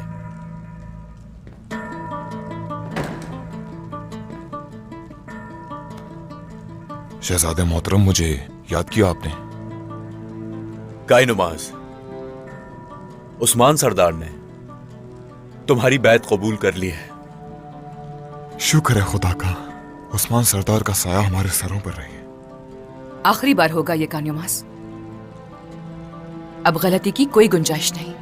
शहजादे मोहतरम, मुझे याद किया आपने। काई नुमाज, उस्मान सरदार ने तुम्हारी बैत कबूल कर ली है। शुक्र है खुदा का, उस्मान सरदार का साया हमारे सरों पर रही है। आखिरी बार होगा ये कान्योमास। अब गलती की कोई गुंजाइश नहीं।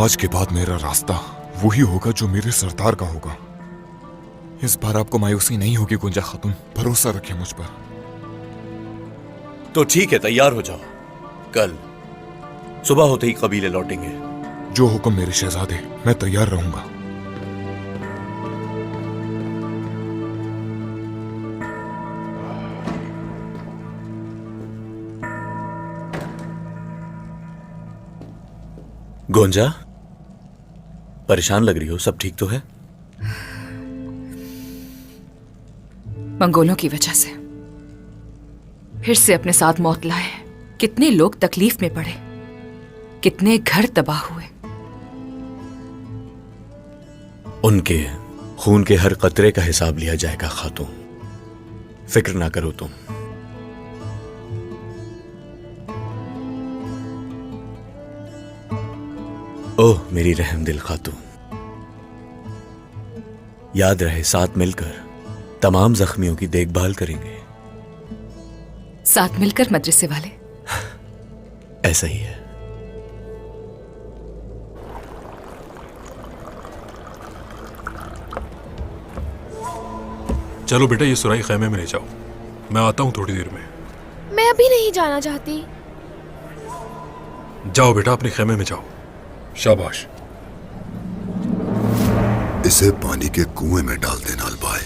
आज के बाद मेरा रास्ता वही होगा जो मेरे सरदार का होगा। इस बार आपको मायूसी नहीं होगी गुंजा खातून, भरोसा रखें मुझ पर। तो ठीक है, तैयार हो जाओ। कल सुबह होते ही कबीले लौटेंगे। जो हुक्म मेरे शहजादे, मैं तैयार रहूंगा। गोंजा, परेशान लग रही हो, सब ठीक तो है? मंगोलों की वजह से फिर से अपने साथ मौत लाए। कितने लोग तकलीफ में पड़े, कितने घर तबाह हुए। उनके खून के हर कतरे का हिसाब लिया जाएगा खातून, फिक्र ना करो तुम। ओह मेरी रहमदिल खातून, याद रहे साथ मिलकर तमाम जख्मियों की देखभाल करेंगे। साथ मिलकर मदरसे वाले। ऐसा ही है। चलो बेटा, ये सुराई खैमे में ले जाओ, मैं आता हूँ थोड़ी देर में। मैं अभी नहीं जाना चाहती। जाओ बेटा, अपने खैमे में जाओ। शाबाश। इसे पानी के कुएं में डाल देना अलबाए।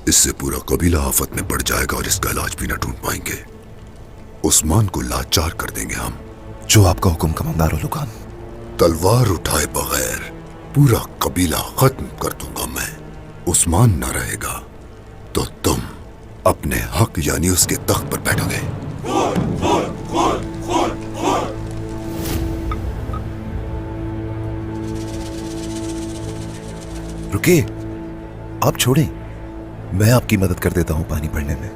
इससे पूरा कबीला आफत में पड़ जाएगा और इसका इलाज भी न ढूंढ पाएंगे। उस्मान को लाचार कर देंगे हम। जो आपका हुक्म कमांडर लुकान। तलवार उठाए बगैर पूरा कबीला खत्म कर दूंगा मैं। उस्मान न रहेगा तो तुम अपने हक यानी उसके तख्त पर बैठोगे। रुकिए, आप छोड़ें, मैं आपकी मदद कर देता हूं पानी भरने में।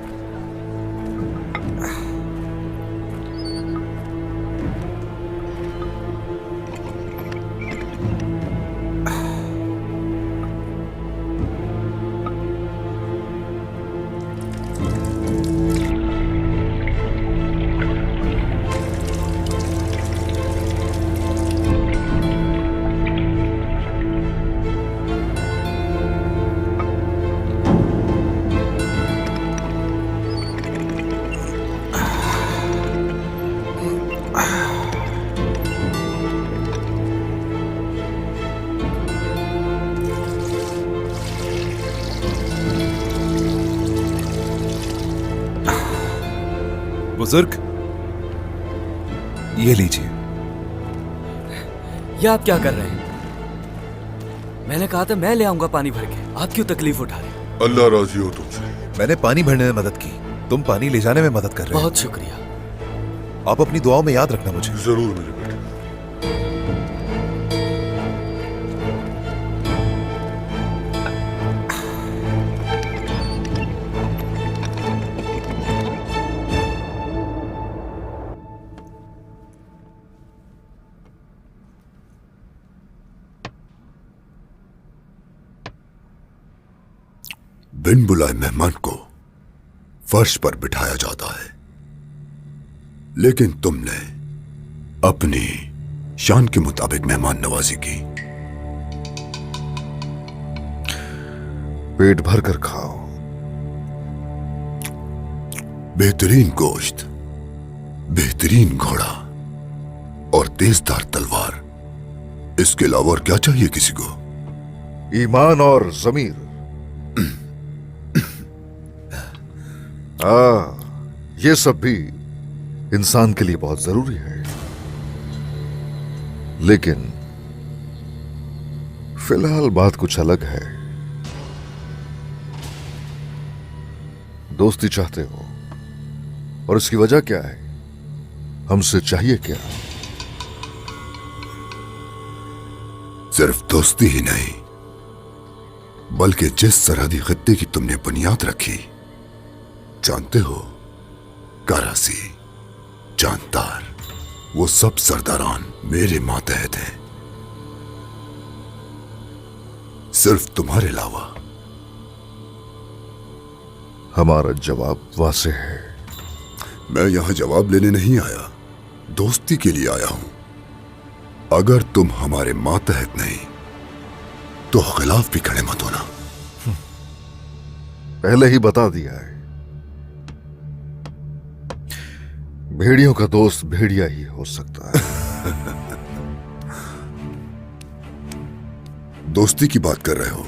बुजुर्ग, ये लीजिए। ये आप क्या कर रहे हैं? मैंने कहा था मैं ले आऊंगा पानी भर के, आप क्यों तकलीफ उठा रहे हैं? अल्लाह राजी हो तुमसे। मैंने पानी भरने में मदद की, तुम पानी ले जाने में मदद कर रहे हो। बहुत शुक्रिया। आप अपनी दुआओं में याद रखना मुझे। जरूर मेरे बेटे। बिन बुलाए मेहमान को फर्श पर बिठाया जाता है, लेकिन तुमने अपनी शान के मुताबिक मेहमान नवाजी की। पेट भर कर खाओ। बेहतरीन गोश्त, बेहतरीन घोड़ा और तेजधार तलवार, इसके अलावा और क्या चाहिए किसी को? ईमान और जमीर। ये सब भी इंसान के लिए बहुत जरूरी है, लेकिन फिलहाल बात कुछ अलग है। दोस्ती चाहते हो, और इसकी वजह क्या है? हमसे चाहिए क्या? सिर्फ दोस्ती ही नहीं, बल्कि जिस सरहदी खत्ते की तुमने बुनियाद रखी, जानते हो, करासी, जानदार, वो सब सरदारान मेरे मातहत हैं। सिर्फ तुम्हारे अलावा। हमारा जवाब वासे है। मैं यहां जवाब लेने नहीं आया, दोस्ती के लिए आया हूं। अगर तुम हमारे मातहत नहीं तो खिलाफ भी खड़े मत होना। पहले ही बता दिया है, भेड़ियों का दोस्त भेड़िया ही हो सकता है। दोस्ती की बात कर रहे हो,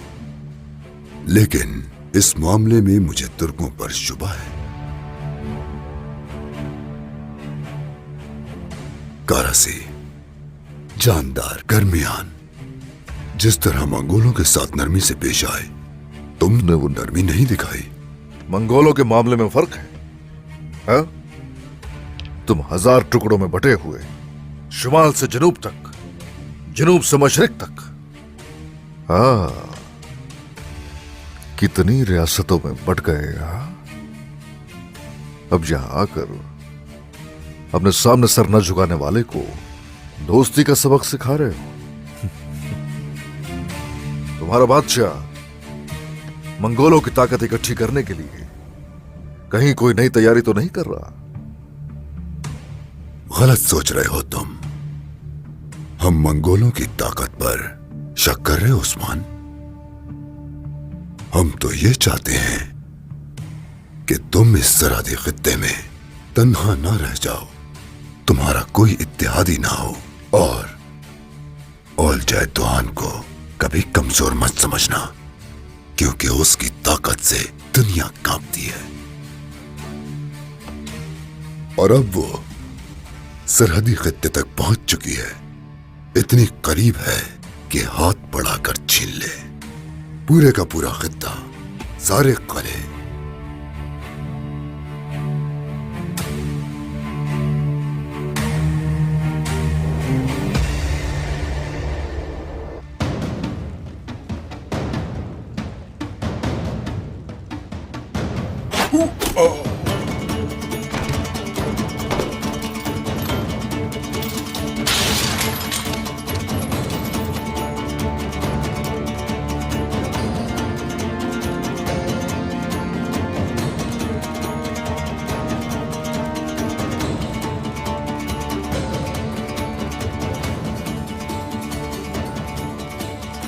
लेकिन इस मामले में मुझे तुर्कों पर शुबा है। कारासी, जानदार, गर्मियान, जिस तरह मंगोलों के साथ नरमी से पेश आए, तुमने वो नरमी नहीं दिखाई। मंगोलों के मामले में फर्क है, हा? तुम 1000 टुकड़ों में बटे हुए, शुमाल से जनूब तक, जनूब से मशरिक तक, कितनी रियासतों में बट गए। अब यहां आकर अपने सामने सर न झुकाने वाले को दोस्ती का सबक सिखा रहे हो। तुम्हारा बादशाह मंगोलों की ताकत इकट्ठी करने के लिए कहीं कोई नई तैयारी तो नहीं कर रहा? गलत सोच रहे हो तुम। हम मंगोलों की ताकत पर शक कर रहे हो उस्मान? हम तो ये चाहते हैं कि तुम इस सरहदी खित्ते में तन्हा ना रह जाओ, तुम्हारा कोई इत्तेहादी ना हो, और ओल जैदवान को कभी कमजोर मत समझना, क्योंकि उसकी ताकत से दुनिया कांपती है। और अब वो सरहदी खित्ते तक पहुंच चुकी है, इतनी करीब है कि हाथ बढ़ाकर छीन ले। पूरे का पूरा खित्ता, सारे किले।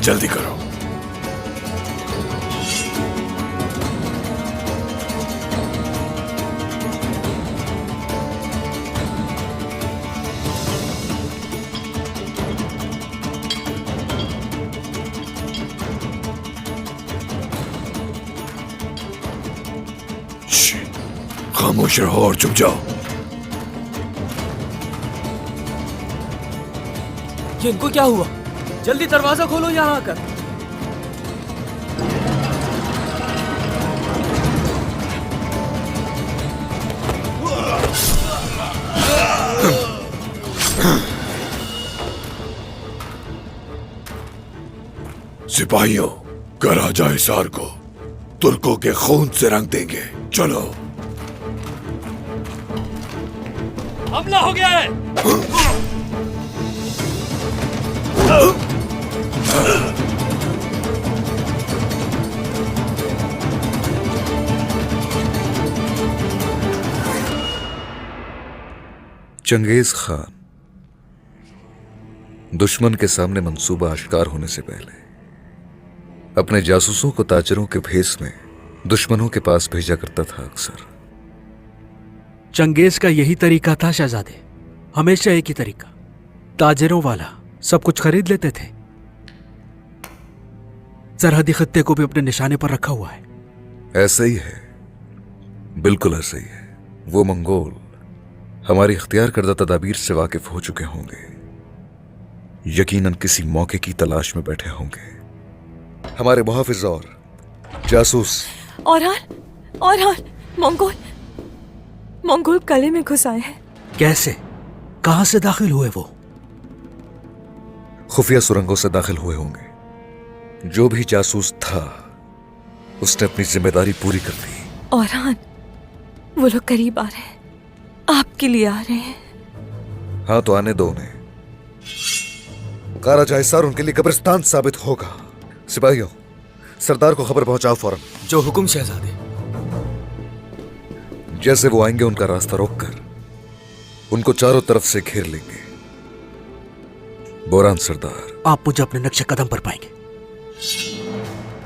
जल्दी करो। खामोश रहो और चुप जाओ। ये इनको क्या हुआ? जल्दी दरवाजा खोलो यहाँ आकर। सिपाहियों, कराजा हिसार को तुर्कों के खून से रंग देंगे। चलो। हमला हो गया है। चंगेज खान दुश्मन के सामने मंसूबा आश्कार होने से पहले अपने जासूसों को ताजरों के भेस में दुश्मनों के पास भेजा करता था। अक्सर चंगेज का यही तरीका था शहजादे, हमेशा एक ही तरीका, ताजरों वाला। सब कुछ खरीद लेते थे। सरहदी खत्ते को भी अपने निशाने पर रखा हुआ है। ऐसे ही है, बिल्कुल ऐसे ही है। वो मंगोल हमारी इख्तियार करदा तदाबीर से वाकिफ हो चुके होंगे, यकीनन किसी मौके की तलाश में बैठे होंगे। हमारे मुहाफिज और जासूस और मंगोल कले में घुस आए हैं। कैसे? कहां से दाखिल हुए वो? खुफिया सुरंगों से दाखिल हुए होंगे। जो भी जासूस था उसने अपनी जिम्मेदारी पूरी कर दी। औरहान, वो लोग करीब आ रहे हैं, आपके लिए आ रहे हैं। हाँ तो आने दो उन्हें। काराजा हिसार उनके लिए कब्रिस्तान साबित होगा। सिपाहियों, सरदार को खबर पहुंचाओ फौरन। जो हुक्म शहजादे। जैसे वो आएंगे उनका रास्ता रोककर उनको चारों तरफ से घेर लेंगे। बोरान सरदार, आप मुझे अपने नक्शे कदम पर पाएंगे।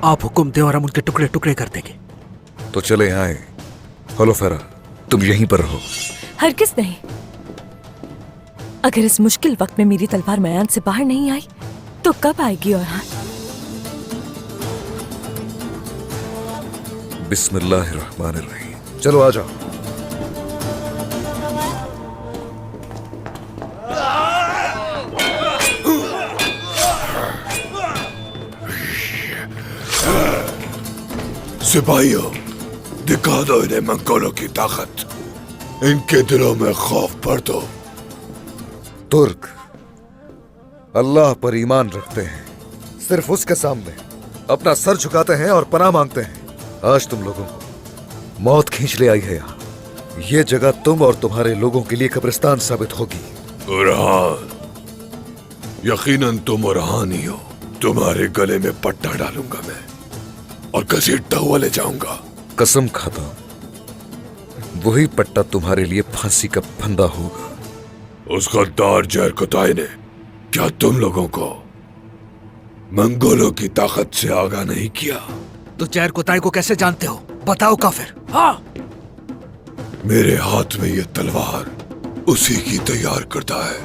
आप हुक्म दें और हम उनके टुकड़े टुकड़े कर देंगे। तो चले आए। होलोफेरा, तुम यहीं पर रहो। हरगिज़ नहीं। अगर इस मुश्किल वक्त में मेरी तलवार मैदान से बाहर नहीं आई तो कब आएगी? औरहान, बिस्मिल्लाहिर्रहमानिर्रहीम। चलो आ जाओ। सिपाहियों, दिखा दो इन्हें मंगोलों की ताकत। इनके दिलों में खौफ भर दो। तुर्क अल्लाह पर ईमान रखते हैं, सिर्फ उसके सामने अपना सर झुकाते हैं और पनाह मांगते हैं। आज तुम लोगों को मौत खींच ले आई है यहाँ। ये जगह तुम और तुम्हारे लोगों के लिए कब्रिस्तान साबित होगी। उरहान, यकीनन तुम उरहान ही हो। तुम्हारे गले में पट्टा डालूंगा मैं और घसीटता हुआ ले जाऊंगा। कसम खाता हूं वही पट्टा तुम्हारे लिए फांसी का फंदा होगा। उस गद्दार जरकुताई ने क्या तुम लोगों को मंगोलों की ताकत से आगाह नहीं किया? तो जैर कोताई को कैसे जानते हो? बताओ काफिर। हाँ, मेरे हाथ में ये तलवार उसी की तैयार करता है।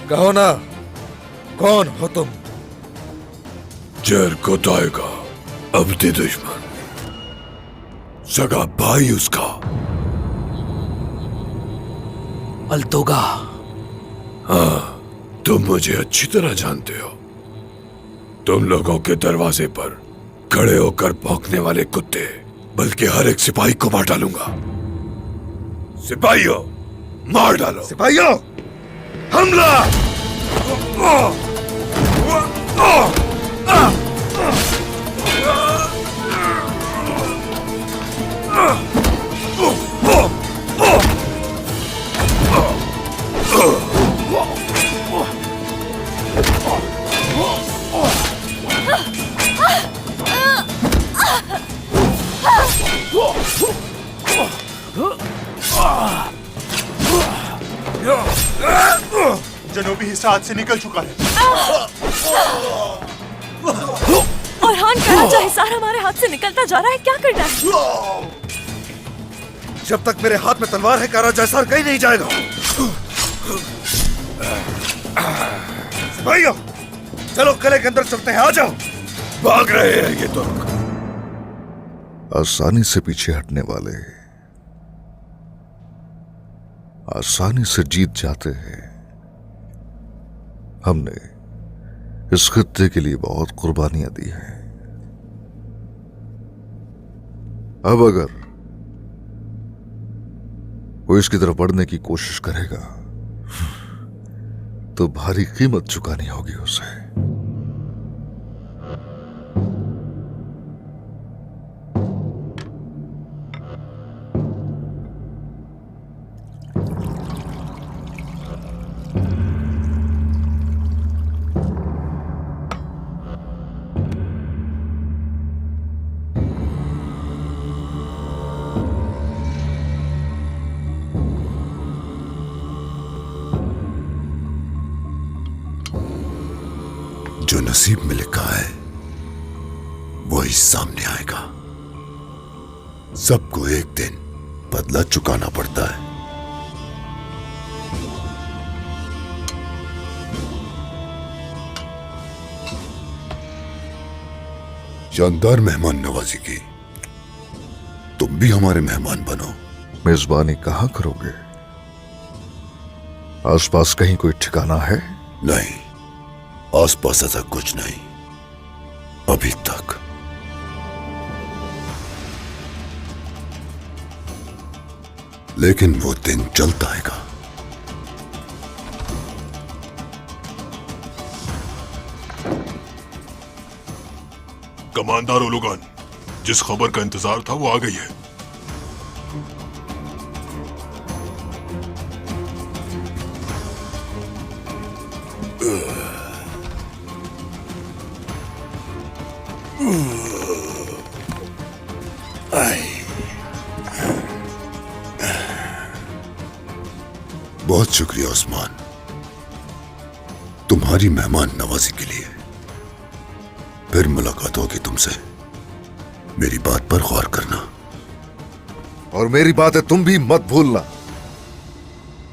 कहो ना, कौन हो तुम? जैर कोताई का अब्दी दुश्मन, सगा भाई उसका। अल्तोगा। हाँ, तुम मुझे अच्छी तरह जानते हो। तुम लोगों के दरवाजे पर खड़े होकर भौंकने वाले कुत्ते, बल्कि हर एक सिपाही को मार डालूंगा। सिपाहियों, मार डालो। सिपाहियों, हमला! जनूबी हिस्सा हाथ से निकल चुका है। औरहान कराचा हिसार हमारे हाथ से निकलता जा रहा है, क्या करना है? जब तक मेरे हाथ में तलवार है, काराजा हिसार कहीं नहीं जाएगा। भाइयों, चलो किले के अंदर चलते हैं, आ जाओ। भाग रहे हैं ये तो। आसानी से पीछे हटने वाले आसानी से जीत जाते हैं। हमने इस खित्ते के लिए बहुत कुर्बानियां दी हैं। अब अगर वो इसकी तरफ बढ़ने की कोशिश करेगा तो भारी कीमत चुकानी होगी उसे। जो नसीब में लिखा है वही सामने आएगा। सबको एक दिन बदला चुकाना पड़ता है। शानदार मेहमान नवाजी की। तुम भी हमारे मेहमान बनो। मेजबानी कहां करोगे? आसपास कहीं कोई ठिकाना है? नहीं, आसपास ऐसा कुछ नहीं अभी तक। लेकिन वो दिन जल्द आएगा। कमांडर ओलुगन, जिस खबर का इंतजार था वो आ गई है। बहुत शुक्रिया उस्मान, तुम्हारी मेहमान नवाजी के लिए। फिर मुलाकात होगी तुमसे। मेरी बात पर गौर करना। और मेरी बातें तुम भी मत भूलना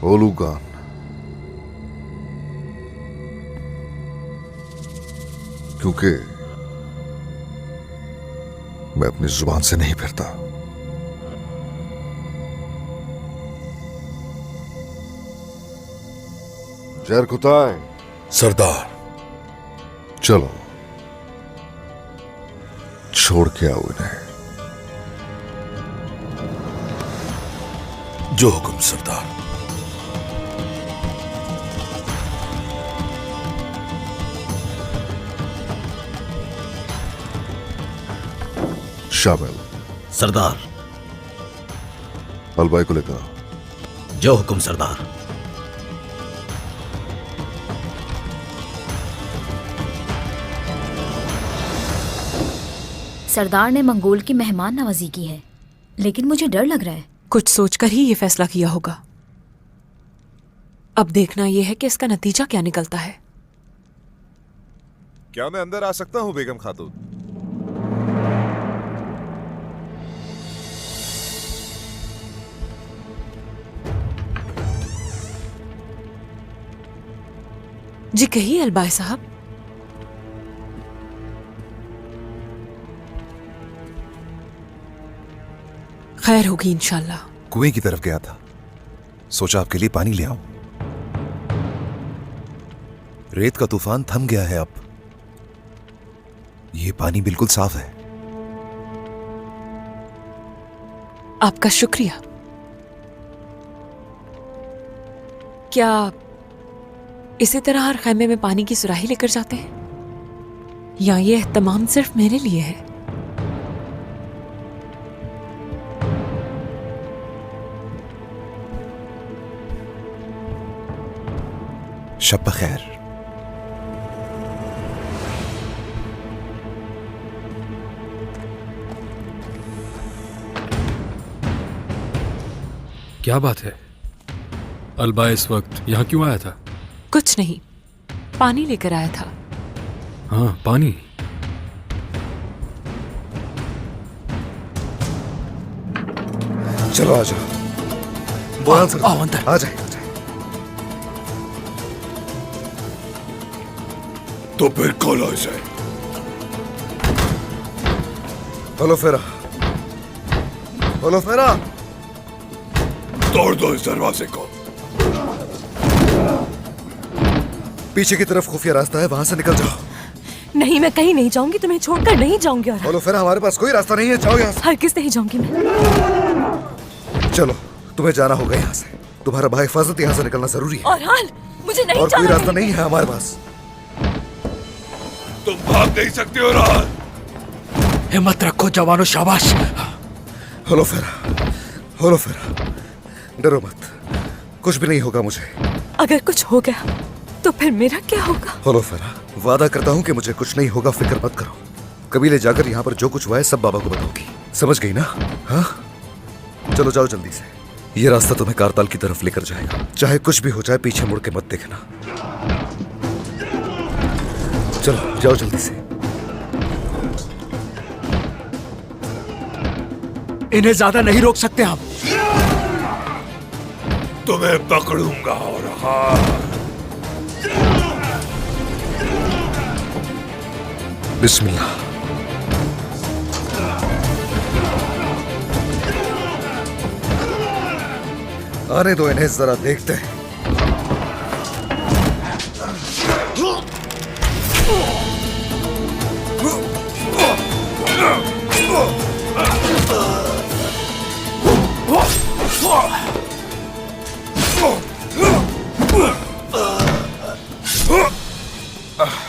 ओलुगान। क्योंकि मैं अपनी जुबान से नहीं फिरता। जैर कोताई। सरदार। चलो छोड़ के आओ इन्हें। जो हुक्म सरदार। शामिल। सरदार। अलबाई को लेकर आओ। जो हुक्म सरदार। सरदार ने मंगोल की मेहमान नवाजी की है, लेकिन मुझे डर लग रहा है। कुछ सोचकर ही ये फैसला किया होगा। अब देखना यह है कि इसका नतीजा क्या निकलता है। क्या मैं अंदर आ सकता हूँ बेगम खातून? जी कहिए अलबाय साहब। खैर होगी इंशाल्लाह। कुएं की तरफ गया था, सोचा आपके लिए पानी ले आऊं। रेत का तूफान थम गया है, अब ये पानी बिल्कुल साफ है। आपका शुक्रिया। क्या इसी तरह हर खैमे में पानी की सुराही लेकर जाते हैं, या ये एहतमाम सिर्फ मेरे लिए है? शब बखैर। क्या बात है? अलबा इस वक्त यहाँ क्यों आया था? कुछ नहीं, पानी लेकर आया था। हाँ, पानी। चलो आ जाओ। बोरान सर आओ अंदर। आ जाए। तो फिर खोलो इसे। हेलो फेरा, हेलो फेरा, तोड़ दो इस दरवाजे को। पीछे की तरफ खुफिया रास्ता है, वहां से निकल जाओ। नहीं, मैं कहीं नहीं जाऊंगी, तुम्हें छोड़कर नहीं जाऊंगी। और हेलो फेरा, हमारे पास कोई रास्ता नहीं है, जाओ यहाँ से। हरगिज़ नहीं जाऊंगी मैं। चलो, तुम्हें जाना होगा यहाँ से। तुम्हारा भाई हिफाजत यहाँ से निकलना जरूरी है। और हाल मुझे नहीं और कोई रास्ता नहीं है हमारे पास। तुम भाग नहीं सकते हो राज। हिम्मत रखो जवानों, शाबाश। हेलो फेरा, हेलो फेरा, डरो मत, कुछ भी नहीं होगा मुझे। अगर कुछ हो गया तो फिर मेरा क्या होगा? हेलो फेरा, वादा करता हूँ कि मुझे कुछ नहीं होगा, फिक्र मत करो। कबीले जाकर यहाँ पर जो कुछ हुआ है सब बाबा को बताओगी, समझ गई ना? हाँ, चलो जाओ जल्दी से। ये रास्ता तुम्हें कारताल की तरफ लेकर जाएगा। चाहे कुछ भी हो जाए, पीछे मुड़ के मत देखना। चलो जाओ जल्दी से। इन्हें ज्यादा नहीं रोक सकते हम। तुम्हें पकड़ूंगा और हाँ, बिस्मिल्लाह। आने दो इन्हें, जरा देखते हैं।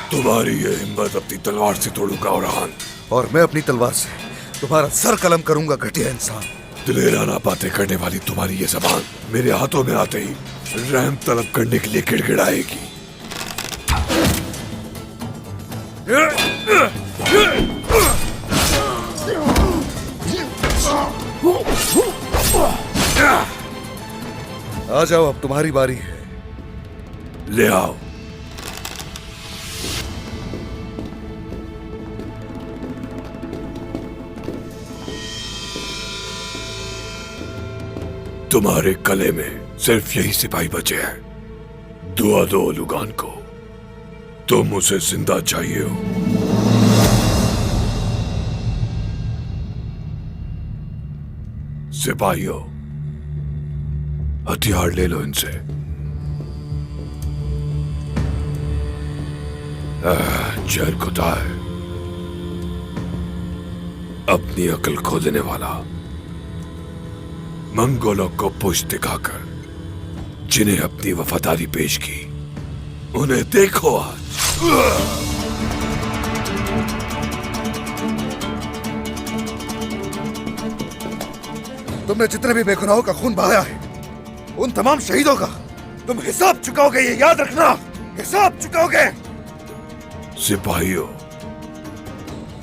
तुम्हारी ये हिम्मत अपनी तलवार से तोड़ूंगा औरहान। और मैं अपनी तलवार से तुम्हारा सर कलम करूंगा, घटिया इंसान। दिलेराना बातें करने वाली तुम्हारी ये जबान मेरे हाथों में आते ही रहम तलब करने के लिए गिड़गिड़ाएगी। आ जाओ, अब तुम्हारी बारी है। ले आओ। तुम्हारे गले में सिर्फ यही सिपाही बचे हैं। दुआ दो लुगान को, तुम उसे जिंदा चाहिए हो। सिपाहियों, हथियार ले लो इनसे। जहर खुदा है, अपनी अकल खो देने वाला। मंगोलों को पुश दिखाकर जिन्हें अपनी वफादारी पेश की, उन्हें देखो आज। तुमने जितने भी बेगुनाहों का खून बहाया है, उन तमाम शहीदों का तुम हिसाब चुकाओगे, ये याद रखना, हिसाब चुकाओगे। सिपाहियों,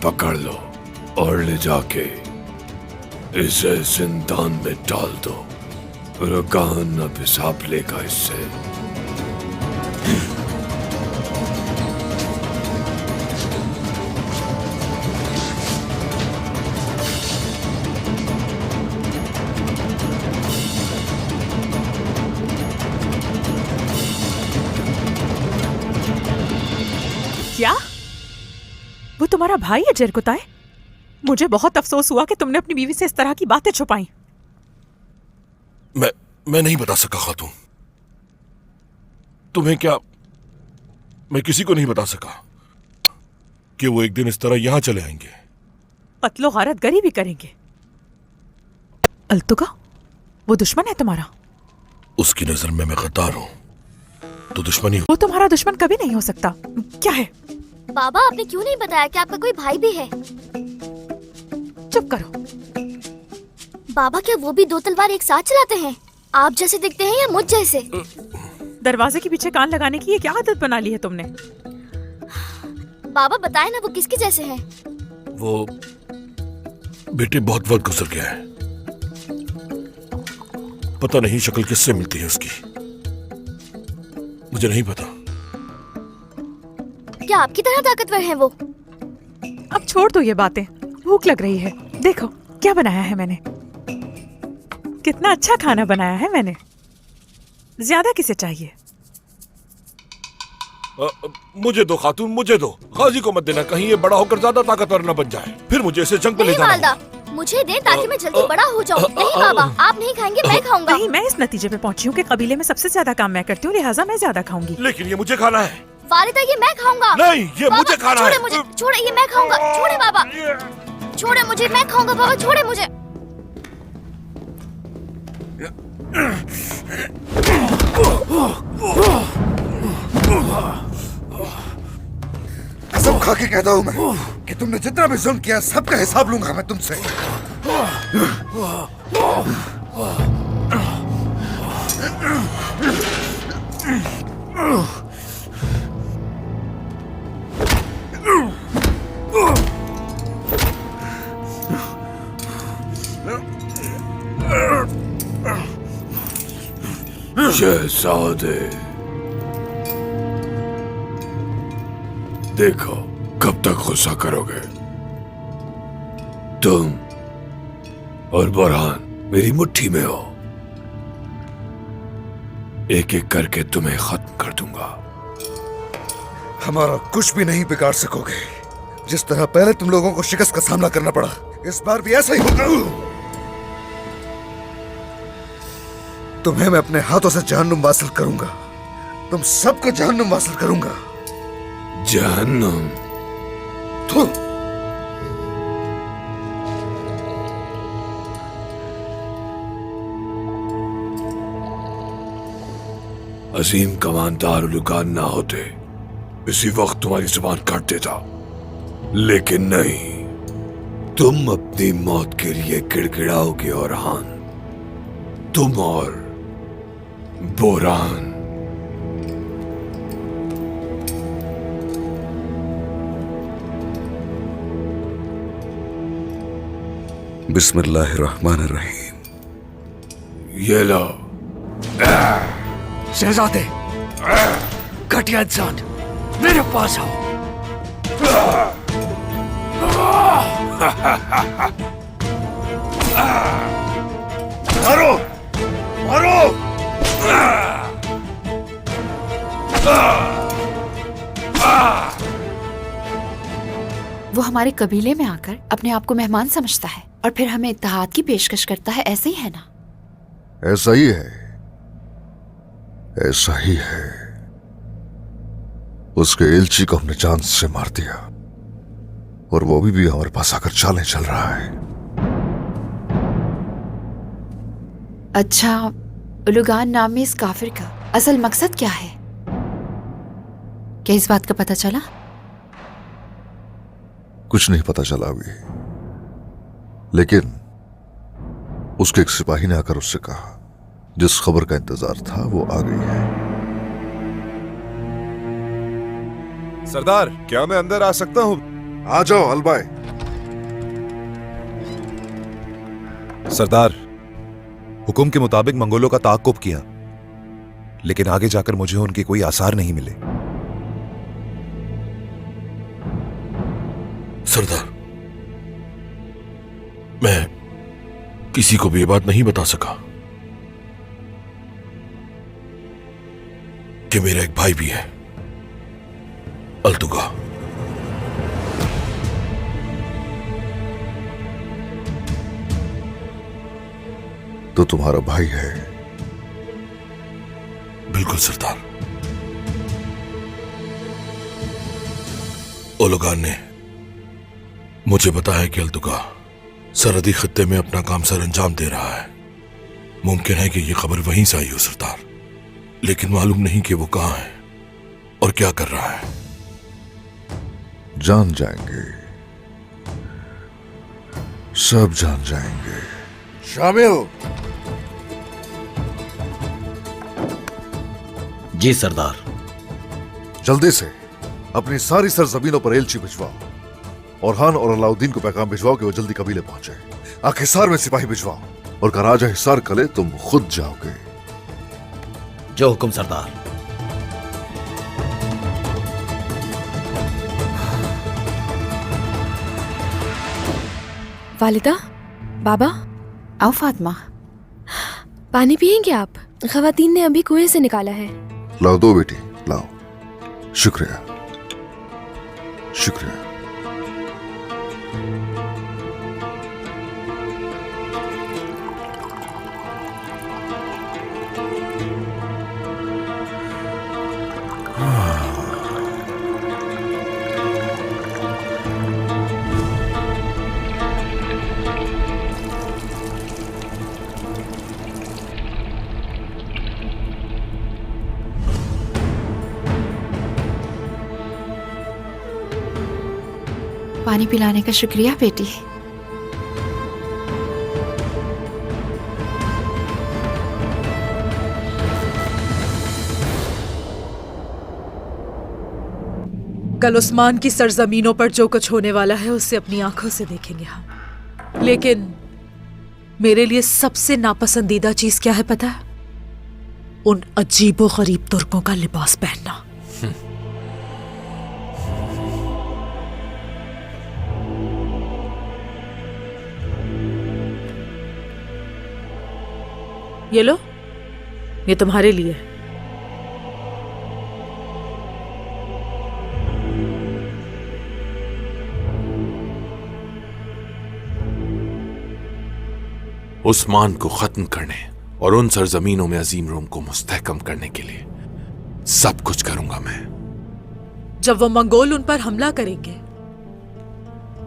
पकड़ लो और ले जाके इसे जिंदान में डाल दो। रुगान अब हिसाब लेगा इससे। तुम्हारा भाई है जरकुताई? मुझे बहुत अफसोस हुआ कि तुमने अपनी बीवी से इस तरह की बातें छुपाई। मैं नहीं बता सका खातून। तुम्हें क्या, मैं किसी को नहीं बता सका कि वो एक दिन इस तरह यहां चले आएंगे। पतलो गारत गरी भी करेंगे। अल्तुका, वो दुश्मन है तुम्हारा? उसकी नजर में मैं गद्दार हूं तो दुश्मनी वो तुम्हारा दुश्मन कभी नहीं हो सकता। क्या है? बाबा, आपने क्यों नहीं बताया कि आपका कोई भाई भी है? चुप करो। बाबा, क्या वो भी 2 तलवार एक साथ चलाते हैं? आप जैसे दिखते हैं या मुझ जैसे? दरवाजे के पीछे कान लगाने की ये क्या आदत बना ली है तुमने? बाबा बताए ना, वो किसके जैसे हैं? वो बेटे बहुत वक्त गुजर गया है, पता नहीं शक्ल किससे मिलती है उसकी, मुझे नहीं पता। क्या आपकी तरह ताकतवर हैं वो? अब छोड़ दो ये बातें, भूख लग रही है। देखो क्या बनाया है मैंने, कितना अच्छा खाना बनाया है मैंने। ज्यादा किसे चाहिए? मुझे दो खातून, मुझे दो। गाजी को मत देना, कहीं ये बड़ा होकर ज्यादा ताकतवर न बन जाए, फिर मुझे इसे जंग पे ले जाना होगा। मुझे दे ताकि मैं जल्दी बड़ा हो जाऊं। नहीं बाबा, आप नहीं खाएंगे, मैं खाऊंगा। नहीं, मैं इस नतीजे पे पहुंची हूँ कि कबीले में सबसे ज्यादा काम मैं करती हूँ, लिहाजा मैं ज्यादा खाऊंगी। लेकिन ये मुझे खाना है। वालिदा, ये मैं खाऊंगा। नहीं, ये मुझे खाना है। छोड़े मुझे, छोड़े, ये मैं खाऊंगा। छोड़े बाबा, छोड़े मुझे, मैं खाऊंगा। बाबा छोड़े मुझे। कसम खा के कहता हूं मैं कि तुमने जितना भी जुल्म किया सबका हिसाब लूंगा मैं तुमसे। शहजादे, देखो कब तक गुस्सा करोगे? तुम और बुरहान मेरी मुट्ठी में हो, एक एक करके तुम्हें खत्म कर दूंगा। हमारा कुछ भी नहीं बिगाड़ सकोगे। जिस तरह पहले तुम लोगों को शिकस्त का सामना करना पड़ा, इस बार भी ऐसा ही होगा। तुम्हें मैं अपने हाथों से जहन्नुम वासिल करूंगा, तुम सबको जहन्नुम वासिल करूंगा। जहन्नुम? अजीम कमानदार उलुगान ना होते, इसी वक्त तुम्हारी जुबान काट देता, लेकिन नहीं, तुम अपनी मौत के लिए गिड़गिड़ाओगे ओरहान, तुम और बोरान। बिस्मिल्लाहिर्रहमानिर्रहीम। ये लो। शहजादे, घटिया इंसान, मेरे पास आओ। मारो, मारो। वो हमारे कबीले में आकर अपने आप को मेहमान समझता है और फिर हमें इत्तेहाद की पेशकश करता है, ऐसे ही है ना? ऐसा ही है, ऐसा ही है। उसके एलची को हमने जान से मार दिया और वो भी हमारे पास आकर चालें चल रहा है। अच्छा, उलुगान नाम में इस काफिर का असल मकसद क्या है? क्या इस बात का पता चला? कुछ नहीं पता चला अभी, लेकिन उसके एक सिपाही ने आकर उससे कहा जिस खबर का इंतजार था वो आ गई है। सरदार, क्या मैं अंदर आ सकता हूं? आ जाओ अलबाई। सरदार, हुक्म के मुताबिक मंगोलों का ताक़ुब किया, लेकिन आगे जाकर मुझे उनके कोई आसार नहीं मिले। सरदार, मैं किसी को भी ये बात नहीं बता सका कि मेरा एक भाई भी है, अल्तुगा। तो तुम्हारा भाई है। बिल्कुल सरदार। ओलोगान ने मुझे बताया कि अल्तुका सरहदी खत्ते में अपना काम सर अंजाम दे रहा है। मुमकिन है कि यह खबर वहीं से आई हो सरदार, लेकिन मालूम नहीं कि वो कहां है और क्या कर रहा है। जान जाएंगे, सब जान जाएंगे। शामिल। जी सरदार। जल्दी से अपनी सारी सरजमीनों पर एलची भिजवाओ। औरहान और अलाउद्दीन को पैगाम भिजवाओ कि वो जल्दी कबीले पहुंचे। हिसार में सिपाही भिजवाओ और कराजा हिसार कले तुम खुद जाओगे। जो हुक्म सरदार। वालिदा, बाबा। आओ फातिमा। पानी पियेंगे आप? खवातीन ने अभी कुएं से निकाला है। लाओ, दो बेटी लाओ। शुक्रिया शुक्रिया। पानी पिलाने का शुक्रिया बेटी। कल उस्मान की सरजमीनों पर जो कुछ होने वाला है उसे अपनी आंखों से देखेंगे हम। लेकिन मेरे लिए सबसे नापसंदीदा चीज क्या है पता है? उन अजीबो गरीब तुर्कों का लिबास पहनना। ये लो, ये तुम्हारे लिए है। उस्मान को खत्म करने और उन सरजमीनों में अजीम रोम को मुस्तहकम करने के लिए सब कुछ करूंगा मैं। जब वो मंगोल उन पर हमला करेंगे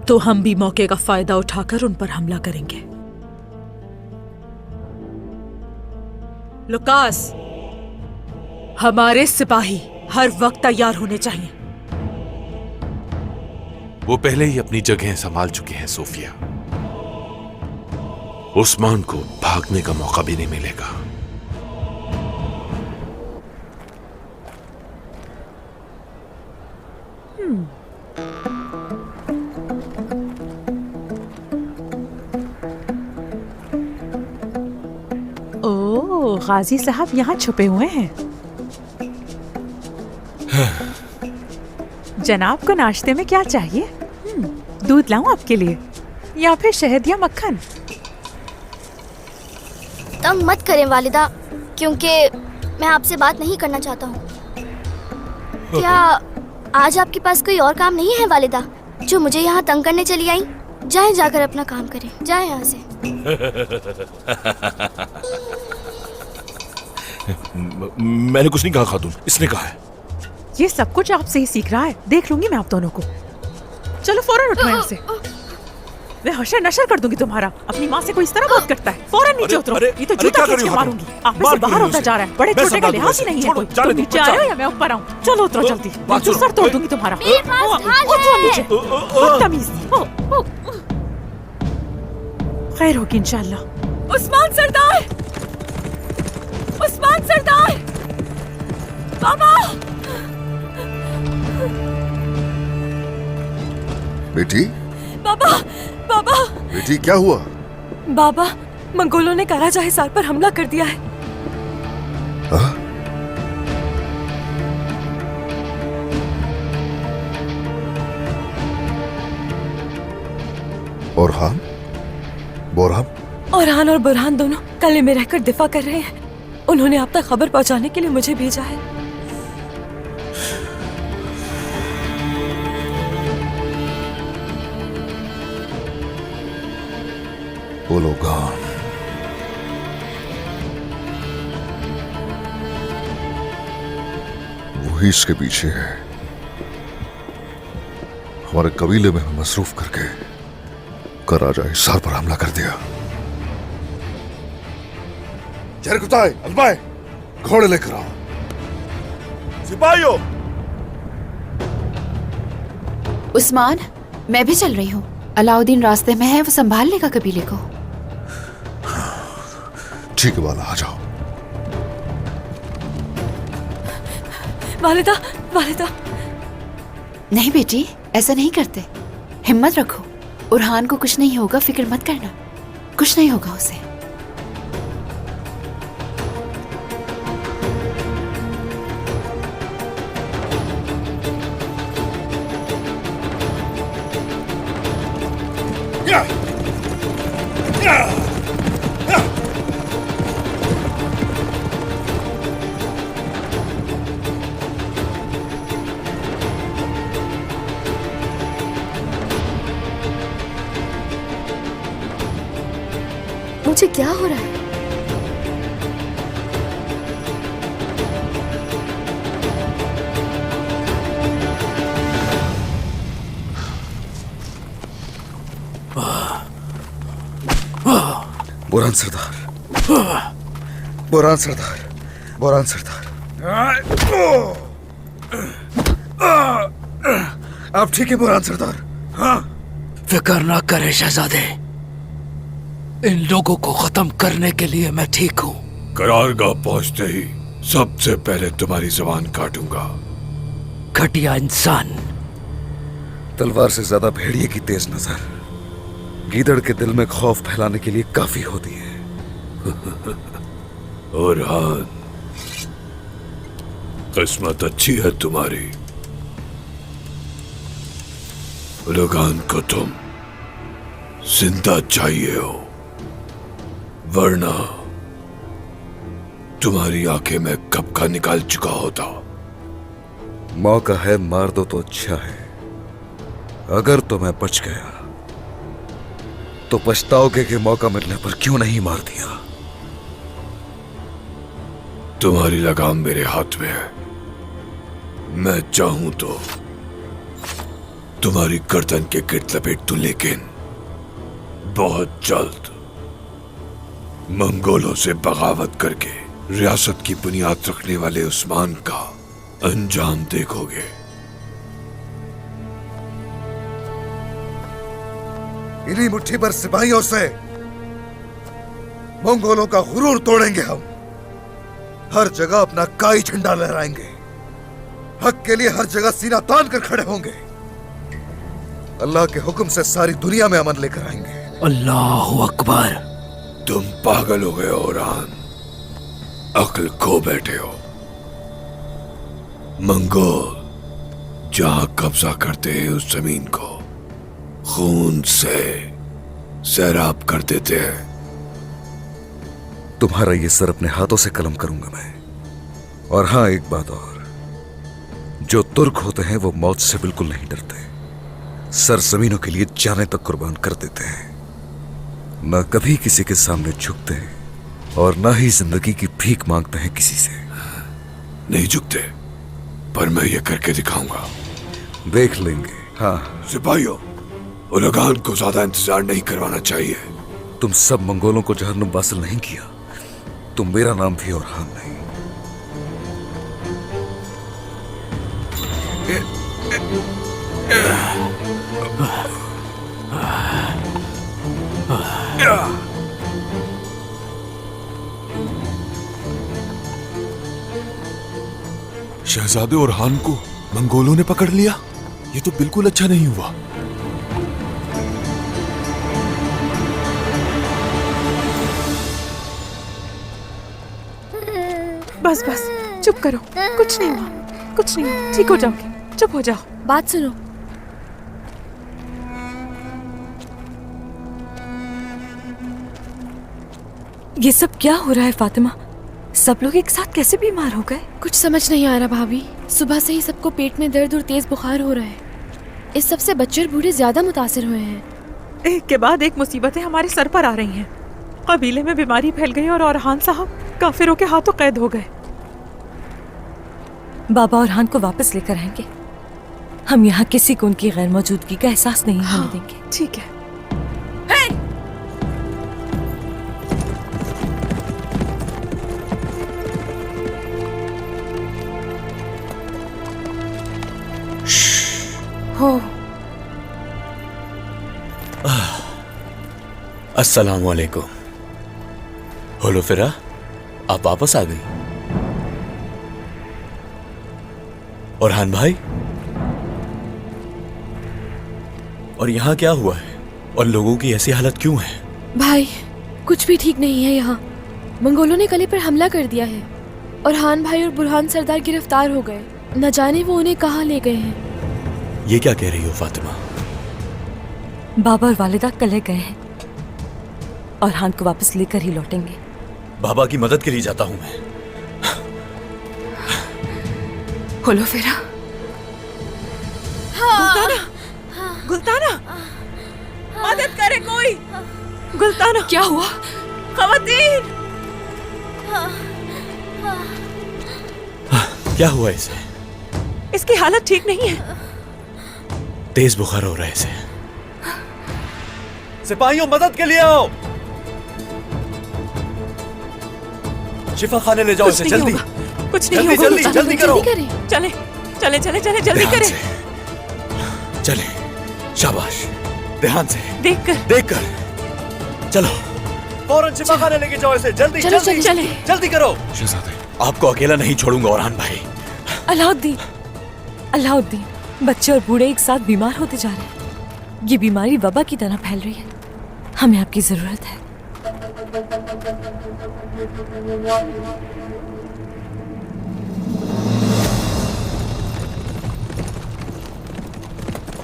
तो हम भी मौके का फायदा उठाकर उन पर हमला करेंगे। लुकास, हमारे सिपाही हर वक्त तैयार होने चाहिए। वो पहले ही अपनी जगह संभाल चुके हैं सोफिया। उस्मान को भागने का मौका भी नहीं मिलेगा। ओह, गाजी साहब यहाँ छुपे हुए हैं। जनाब को नाश्ते में क्या चाहिए? दूध लाऊं आपके लिए या फिर शहद या मक्खन? तंग मत करें वालिदा, क्योंकि मैं आपसे बात नहीं करना चाहता हूँ। क्या आज आपके पास कोई और काम नहीं है वालिदा, जो मुझे यहाँ तंग करने चली आई? जाएं, जाकर अपना काम करें। जाएं यहाँ से। मैंने कुछ नहीं कहा खातून, इसने कहा है। ये सब कुछ आपसे ही सीख रहा है। देख लूंगी मैं आप दोनों को। चलो फौरन उठो यहाँ से। मैं हशर नशर कर दूंगी तुम्हारा। अपनी माँ से कोई इस तरह बात करता है? फौरन नीचे उतरो। ये तो जूता खींच के मारूंगी। आप में से बाहर होता जा रहा है। बड़े छोटे का लिहाज ही नहीं है कोई। तुम नीचे आए हो या मैं ऊपर आऊँ? चलो उतरो जल्दी। मैं तो सर तोड़ दूंगी तुम्हारा। उतरो नीचे। बदतमीज। खैर होगी इंशाल्लाह। उस्मान सरदार, उस्मान सरदार, बाबा। बेटी, बाबा, बाबा, बेटी क्या हुआ? बाबा, मंगोलों ने कराजा हिसार पर हमला कर दिया है। औरहान, बोरहान? औरहान और बुरहान दोनों कले में रहकर दिफा कर रहे हैं। उन्होंने आप तक खबर पहुंचाने के लिए मुझे भेजा है। ओलोगान, ही इसके पीछे है। हमारे कबीले में मसरूफ करके कराजा हिसार पर हमला कर दिया। जरकुताई, अलमाए, घोड़े लेकर आओ। सिपाहियों! उस्मान, मैं भी चल रही हूँ। अलाउद्दीन रास्ते में है, वो संभाल लेगा कबीले को। ठीक है वाला, आ जाओ। वालिदा, वालिदा। नहीं बेटी, ऐसा नहीं करते। हिम्मत रखो, उरहान को कुछ नहीं होगा, फिक्र मत करना, कुछ नहीं होगा उसे। मुझे क्या हो रहा है? बुरहान सरदार, बुरहान सरदार, बुरहान सरदार, आप ठीक है बुरहान सरदार? हाँ। फिक्र ना करे शहजादे, इन लोगों को खत्म करने के लिए मैं ठीक हूँ। करारगाह पहुंचते ही सबसे पहले तुम्हारी जबान काटूंगा। घटिया इंसान। तलवार से ज्यादा भेड़िए की तेज नजर गीदड़ के दिल में खौफ फैलाने के लिए काफी होती है। और हाँ, किस्मत अच्छी है तुम्हारी। लगान को तुम जिंदा चाहिए हो, वरना तुम्हारी आंखें मैं कब का निकाल चुका होता। मौका है, मार दो तो अच्छा है। अगर तो मैं बच गया तो पछताओगे कि मौका मिलने पर क्यों नहीं मार दिया। तुम्हारी लगाम मेरे हाथ में है। मैं चाहूं तो तुम्हारी गर्दन के गिर्द लपेट दूं, लेकिन बहुत जल्द मंगोलों से बगावत करके रियासत की बुनियाद रखने वाले उस्मान का अंजाम देखोगे। इन्हीं मुट्ठी भर सिपाहियों से मंगोलों का गुरूर तोड़ेंगे हम। हर जगह अपना काई झंडा लहराएंगे। हक के लिए हर जगह सीना तान कर खड़े होंगे। अल्लाह के हुक्म से सारी दुनिया में अमन लेकर आएंगे। अल्लाहु अकबर। तुम पागल हो गए हो रान, अक्ल खो बैठे हो। मंगोल जहां कब्जा करते हैं उस जमीन को खून से सैराब कर देते हैं। तुम्हारा ये सर अपने हाथों से कलम करूंगा मैं। और हां, एक बात और, जो तुर्क होते हैं वो मौत से बिल्कुल नहीं डरते। सर जमीनों के लिए जाने तक कुर्बान कर देते हैं। न कभी किसी के सामने झुकते हैं और न ही जिंदगी की भीख मांगते हैं किसी से। नहीं झुकते, पर मैं ये करके दिखाऊंगा। देख लेंगे। हाँ सिपाहियों, उलगान को ज्यादा इंतजार नहीं करवाना चाहिए। तुम सब मंगोलों को जहन्नुम वासिल नहीं किया, तुम मेरा नाम भी उरहान नहीं। शहजादे उरहान को मंगोलों ने पकड़ लिया। ये तो बिल्कुल अच्छा नहीं हुआ। बस बस, चुप करो, कुछ नहीं हुआ, कुछ नहीं हुआ, ठीक हो जाओगे, चुप हो जाओ। बात सुनो। ये सब क्या हो रहा है फातिमा? सब लोग एक साथ कैसे बीमार हो गए? कुछ समझ नहीं आ रहा भाभी। सुबह से ही सबको पेट में दर्द और तेज बुखार हो रहा है। इस सब से बच्चे और बूढ़े ज्यादा मुतासिर हुए हैं। एक के बाद एक मुसीबतें हमारे सर पर आ रही हैं। कबीले में बीमारी फैल गई और औरहान साहब काफिरों के हाथों कैद हो गए। बाबा और हान को वापस लेकर आएंगे। हम यहाँ किसी को उनकी गैर मौजूदगी का एहसास नहीं होने देंगे। ठीक है। हो अस्सलाम वालेकुम। होलोफेरा, आप वापस आ गई। और हान भाई, और यहाँ क्या हुआ है और लोगों की ऐसी हालत क्यों है? भाई कुछ भी ठीक नहीं है यहाँ। मंगोलों ने किले पर हमला कर दिया है और हान भाई और बुरहान सरदार गिरफ्तार हो गए। न जाने वो उन्हें कहाँ ले गए हैं। ये क्या कह रही हो फातिमा? बाबा और वालिदा कले गए हैं और हान को वापस लेकर ही लौटेंगे। बाबा की मदद के लिए जाता हूं मैं। होलोफेरा। गुल्ताना, गुल्ताना, मदद करे कोई। गुल्ताना, क्या हुआ? खवातीन, क्या हुआ इसे? इसकी हालत ठीक नहीं है। तेज बुखार हो रहा है इसे। सिपाहियों, मदद के लिए आओ। शिफा खाने ले जाओ इसे जल्दी। कुछ नहीं जल्दी होगा। जल्दी जल्दी करो। चले चले चले चले जल्दी ध्यान करें। से। चले, शाबाश, ध्यान से, देखकर देखकर। चलो, फौरन शिफा खाने लेके जाओ इसे जल्दी। चलो, जल्दी चले। जल्दी करो। शहजादे, आपको अकेला नहीं छोड़ूंगा औरहान भाई। अलाउद्दीन, अलाउद्दीन, बच्चे और बूढ़े एक साथ बीमार होते जा रहे हैं। ये बीमारी वबा की तरह फैल रही है। हमें आपकी जरूरत है।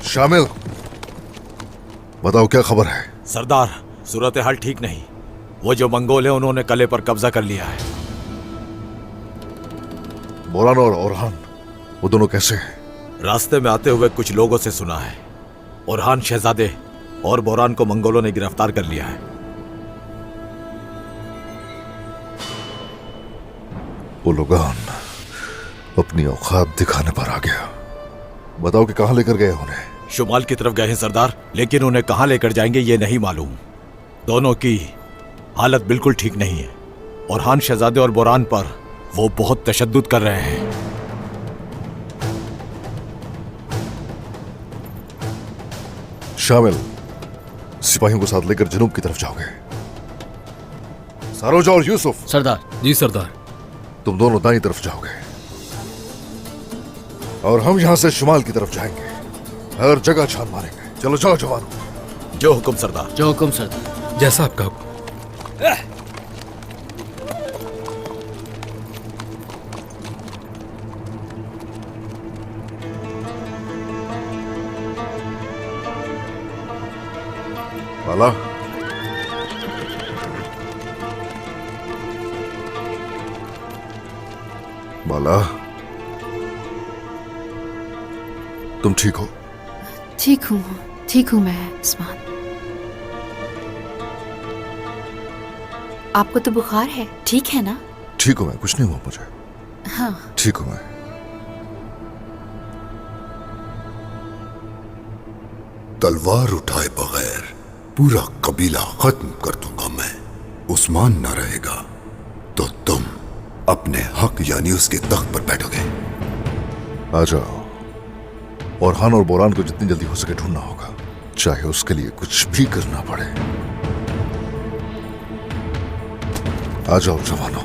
शामिल, बताओ क्या खबर है? सरदार, सूरत हाल ठीक नहीं। वो जो मंगोल है उन्होंने किले पर कब्जा कर लिया है। बोरान और ओरहान, वो दोनों कैसे हैं? रास्ते में आते हुए कुछ लोगों से सुना है ओरहान शहजादे और बोरान को मंगोलों ने गिरफ्तार कर लिया है। उलुगान अपनी औकात दिखाने पर आ गया। बताओ कि कहां लेकर गए उन्हें? शुमाल की तरफ गए हैं सरदार, लेकिन उन्हें कहां लेकर जाएंगे ये नहीं मालूम। दोनों की हालत बिल्कुल ठीक नहीं है। ओरहान शहजादे और बोरान पर वो बहुत तशद्दुद कर रहे हैं। शामिल, सिपाहियों को साथ लेकर जनूब की तरफ जाओगे। सारोजा और यूसुफ। सरदार। जी सरदार। तुम दोनों दाईं तरफ जाओगे और हम यहां से शुमाल की तरफ जाएंगे। हर जगह छान मारेंगे। चलो जाओ जवानों। जो हुक्म सरदार। जो हुक्म सरदार। जैसा आपका हुक्म। बाला, बाला, तुम ठीक हो? ठीक हूँ मैं उस्मान। आपको तो बुखार है, ठीक है ना? ठीक हूं मैं, कुछ नहीं हुआ मुझे। हाँ ठीक हूं मैं। तलवार उठाए बगैर पूरा कबीला खत्म कर दूंगा मैं। उस्मान ना रहेगा तो तुम अपने हक यानी उसके तख्त पर बैठोगे। आ जाओ। और हान और बोरान को जितनी जल्दी हो सके ढूंढना होगा, चाहे उसके लिए कुछ भी करना पड़े। आ जाओ जवानों।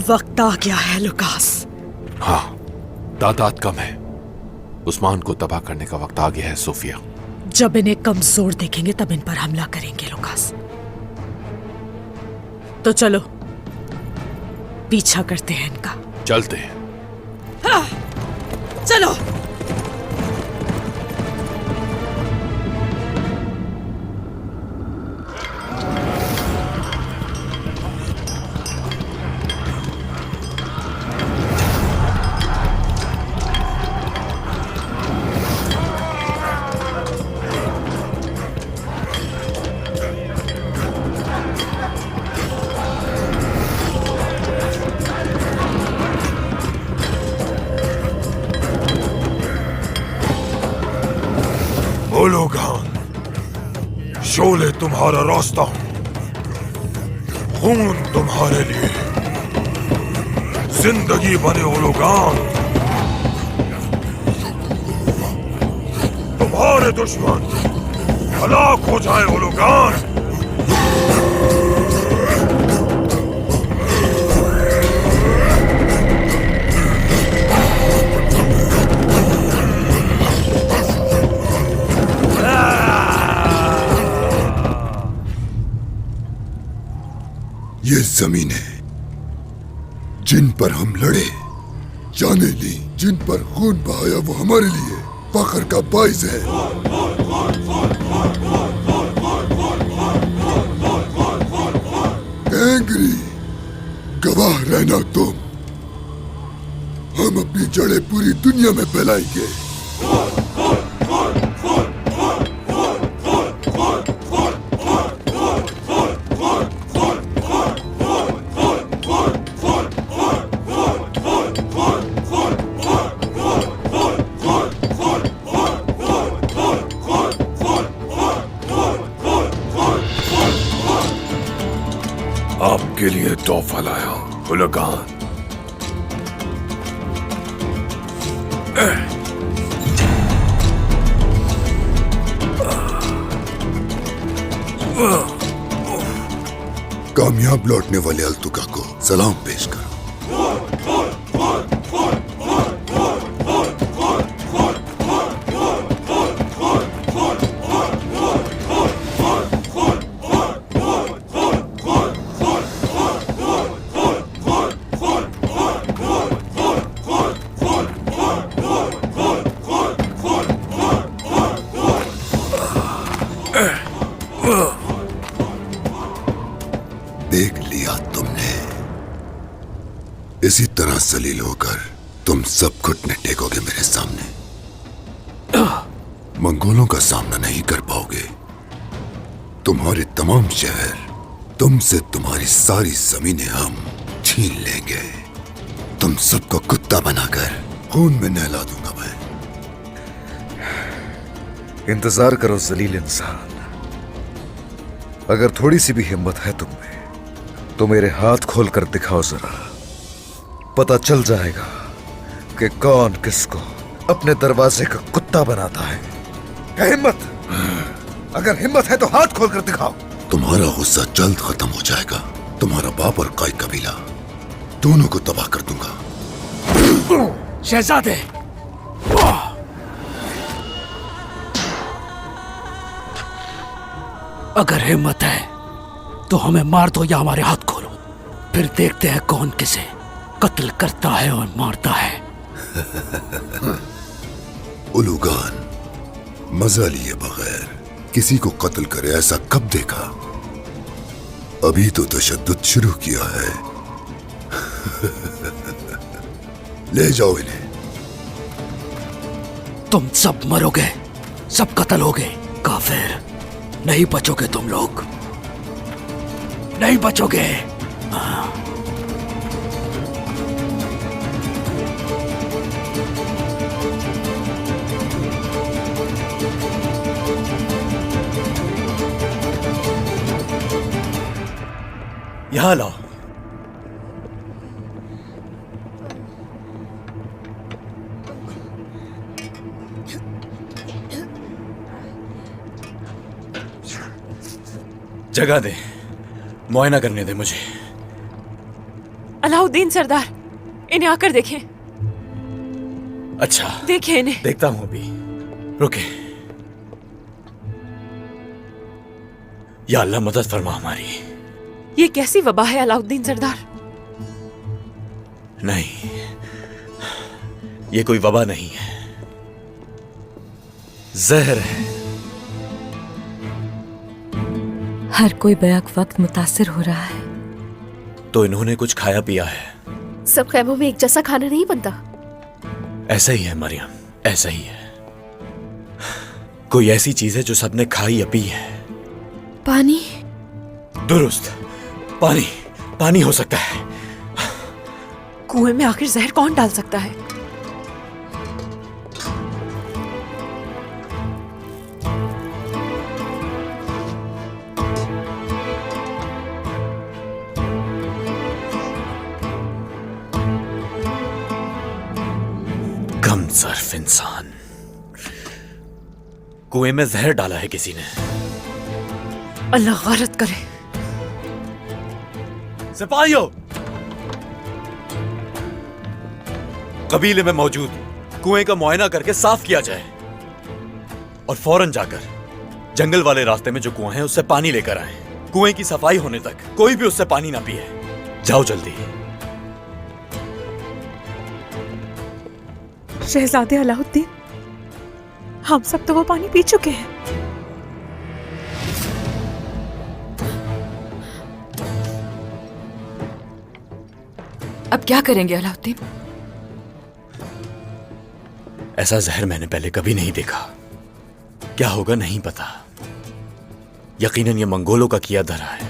वक्त आ गया है लुकास। हाँ, तादाद कम है। उस्मान को तबाह करने का वक्त आ गया है सोफिया। जब इन्हें कमजोर देखेंगे तब इन पर हमला करेंगे लुकास। तो चलो पीछा करते हैं इनका। चलते हैं। हाँ, चलो। ओलोगान, शोले तुम्हारा रास्ता हूं, खून तुम्हारे लिए, जिंदगी बने ओलोगान। तुम्हारे दुश्मन हलाक हो जाए ओलोगान। ये जमीनें जिन पर हम लड़े, जाने ली, जिन पर खून बहाया, वो हमारे लिए फख्र का बाइस है। एंग्री, गवाह रहना तुम। हम अपनी जड़ें पूरी दुनिया में फैलाएंगे। आपके लिए तोहफा लाया ओलोगान। कामयाब लौटने वाले अल्तुका को सलाम पेश करो। देख लिया तुमने। इसी तरह जलील होकर तुम सब घुटने टेकोगे मेरे सामने। मंगोलों का सामना नहीं कर पाओगे। तुम्हारे तमाम शहर, तुमसे तुम्हारी सारी जमीनें हम छीन लेंगे। तुम सबको कुत्ता बनाकर खून में नहला दूंगा मैं। इंतजार करो जलील इंसान। अगर थोड़ी सी भी हिम्मत है तुम में तो मेरे हाथ खोल कर दिखाओ जरा। पता चल जाएगा कि कौन किसको अपने दरवाजे का कुत्ता बनाता है। क्या हिम्मत? अगर हिम्मत है तो हाथ खोल कर दिखाओ। तुम्हारा गुस्सा जल्द खत्म हो जाएगा। तुम्हारा बाप और काई कबीला दोनों को तबाह कर दूंगा। शहजादे, अगर हिम्मत है तो हमें मार दो या हमारे हाथ खोलो, फिर देखते हैं कौन किसे कत्ल करता है और मारता है। ओलोगान, मजा लिए बगैर किसी को कत्ल करे ऐसा कब देखा? अभी तो तशद्दुद शुरू किया है। ले जाओ इन्हें। तुम सब मरोगे, सब कत्ल होगे। काफिर, नहीं बचोगे तुम लोग, नहीं बचोगे। यहां लाओ। जगह दे, मुआयना करने दे मुझे। अलाउद्दीन सरदार, इन्हें आकर देखें। अच्छा, देखें इन्हें। देखता हूं अभी। रुके। या अल्लाह मदद फरमा हमारी। ये कैसी वबा है अलाउद्दीन सरदार? नहीं, ये कोई वबा नहीं है, जहर है। हर कोई बैक वक्त मुतासिर हो रहा है। तो इन्होंने कुछ खाया पिया है। सब खैमों में एक जैसा खाना नहीं बनता। ऐसा ही है मरियम, ऐसा ही है। कोई ऐसी चीज है जो सबने खाई या पी है। पानी? दुरुस्त, पानी। पानी हो सकता है। कुएं में आखिर जहर कौन डाल सकता है? बदसर्फ इंसान। कुएं में जहर डाला है किसी ने। अल्लाह गारत करे। सिपाहियों, कबीले में मौजूद कुएं का मुआयना करके साफ किया जाए और फौरन जाकर जंगल वाले रास्ते में जो कुआं है उससे पानी लेकर आए। कुएं की सफाई होने तक कोई भी उससे पानी ना पिए। जाओ जल्दी। शहजादे अलाउद्दीन, हम सब तो वो पानी पी चुके हैं। अब क्या करेंगे अलाउद्दीन? ऐसा जहर मैंने पहले कभी नहीं देखा। क्या होगा नहीं पता। यकीनन ये मंगोलों का किया धरा है।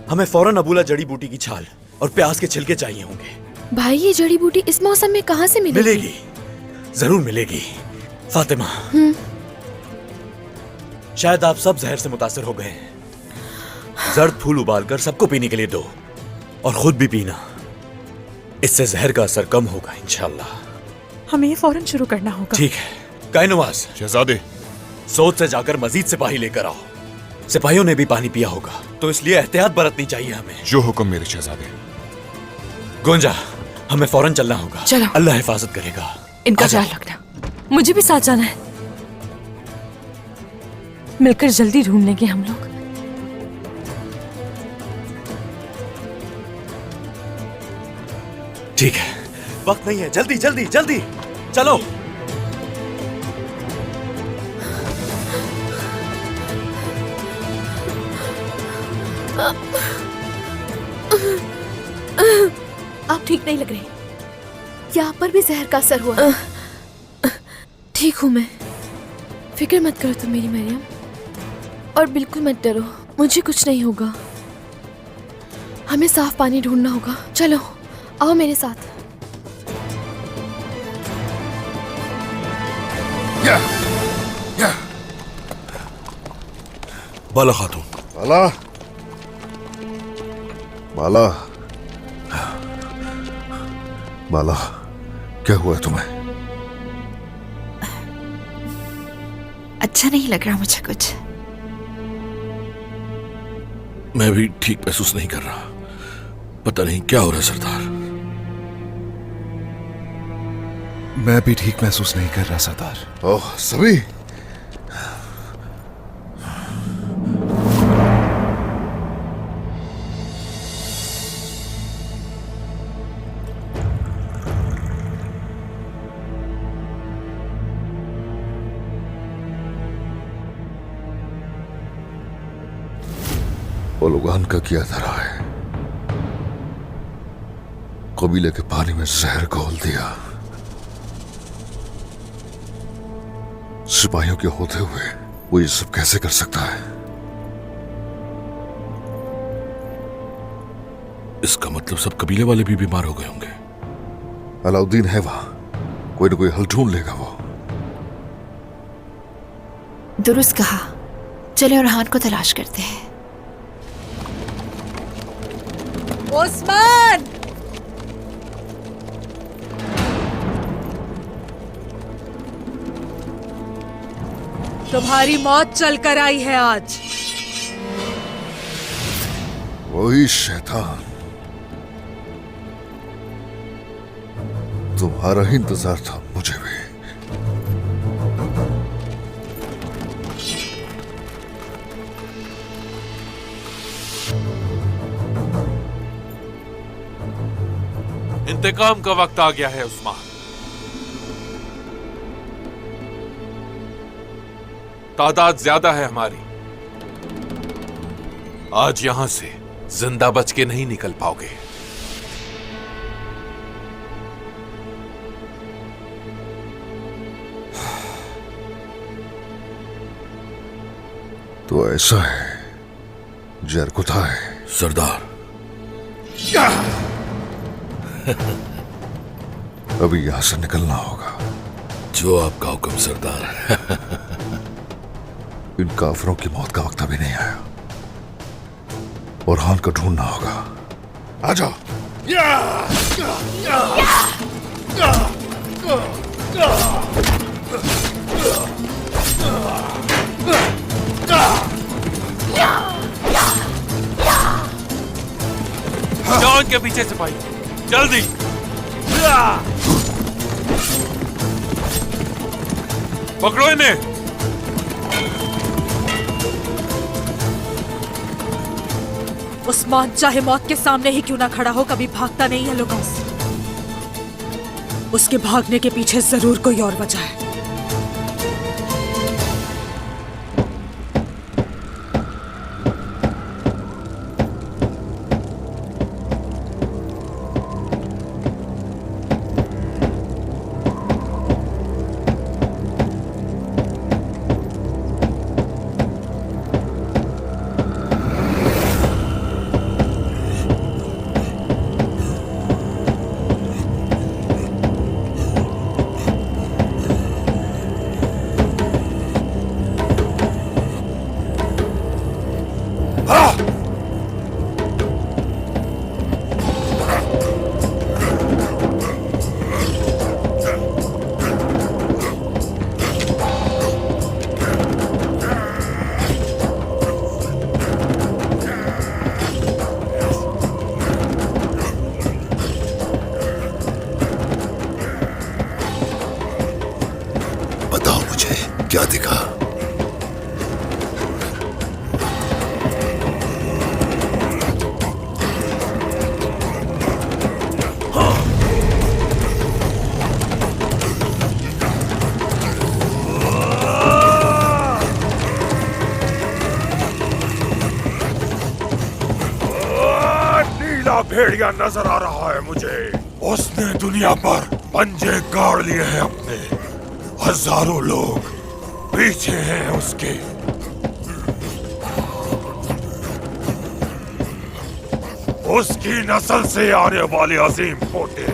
हमें फौरन अबूला जड़ी बूटी की छाल और प्याज के छिलके चाहिए होंगे। भाई, ये जड़ी बूटी इस मौसम में कहाँ से मिलेगी? मिलेगी, जरूर मिलेगी। फातिमा, शायद आप सब जहर से मुतासिर हो गए हैं। जर्द फूल उबालकर सबको पीने के लिए दो और खुद भी पीना। इससे जहर का असर कम होगा इंशाअल्लाह। हमें ये फौरन शुरू करना होगा। ठीक है। कायनवाज, शहजादे, सोच से जाकर मजीद सिपाही लेकर आओ। सिपाहियों ने भी पानी पिया होगा तो इसलिए एहतियात बरतनी चाहिए हमें। जो हुक्म मेरे शहजादे। गुंजा, हमें फौरन चलना होगा। चलो। अल्लाह हिफाजत करेगा। इनका ख्याल रखना। मुझे भी साथ जाना है। मिलकर जल्दी ढूंढ लेंगे हम लोग। ठीक है, वक्त नहीं है। जल्दी जल्दी जल्दी चलो। आप ठीक नहीं लग रहे। यहाँ पर भी जहर का असर हुआ। ठीक हूँ मैं। फिक्र मत करो तुम मेरी मरियम, और बिल्कुल मत डरो। मुझे कुछ नहीं होगा। हमें साफ पानी ढूंढना होगा। चलो आओ मेरे साथ। बाला खातून। बाला, बाला, बाला, क्या हुआ तुम्हें? अच्छा नहीं लग रहा मुझे कुछ। मैं भी ठीक महसूस नहीं कर रहा। पता नहीं क्या हो रहा है सरदार। मैं भी ठीक महसूस नहीं कर रहा सरदार। ओह सभी, ओलुगान का किया धरा है। कबीले के पानी में जहर घोल दिया। सिपाहियों के होते हुए वो ये सब कैसे कर सकता है? इसका मतलब सब कबीले वाले भी बीमार हो गए होंगे। अलाउद्दीन है वहां, कोई ना कोई हल ढूंढ लेगा वो। दुरुस्त कहा। चले ओरहान को तलाश करते हैं। ओस्मान! तुम्हारी मौत चलकर आई है आज। वही शैतान, तुम्हारा ही इंतजार था मुझे भी। इंतकाम का वक्त आ गया है उस्मान। तादाद ज्यादा है हमारी। आज यहां से जिंदा बच के नहीं निकल पाओगे। तो ऐसा है, जरकुता है सरदार। अभी यहां से निकलना होगा। जो आपका हुक्म सरदार। इन काफिरों की मौत का वक्त अभी नहीं आया। ओरहान को ढूंढना होगा। आ जाओ। जॉन के पीछे सिपाही, जल्दी। पकड़ो इन्हें। उस्मान चाहे मौत के सामने ही क्यों ना खड़ा हो, कभी भागता नहीं है लुकास। उसके भागने के पीछे जरूर कोई और वजह है। क्या दिखा? नीला भेड़िया नजर आ रहा है मुझे। उसने दुनिया पर पंजे गाड़ लिए हैं अपने। हजारों लोग पीछे हैं उसके। उसकी नस्ल से आने वाले अजीम पोते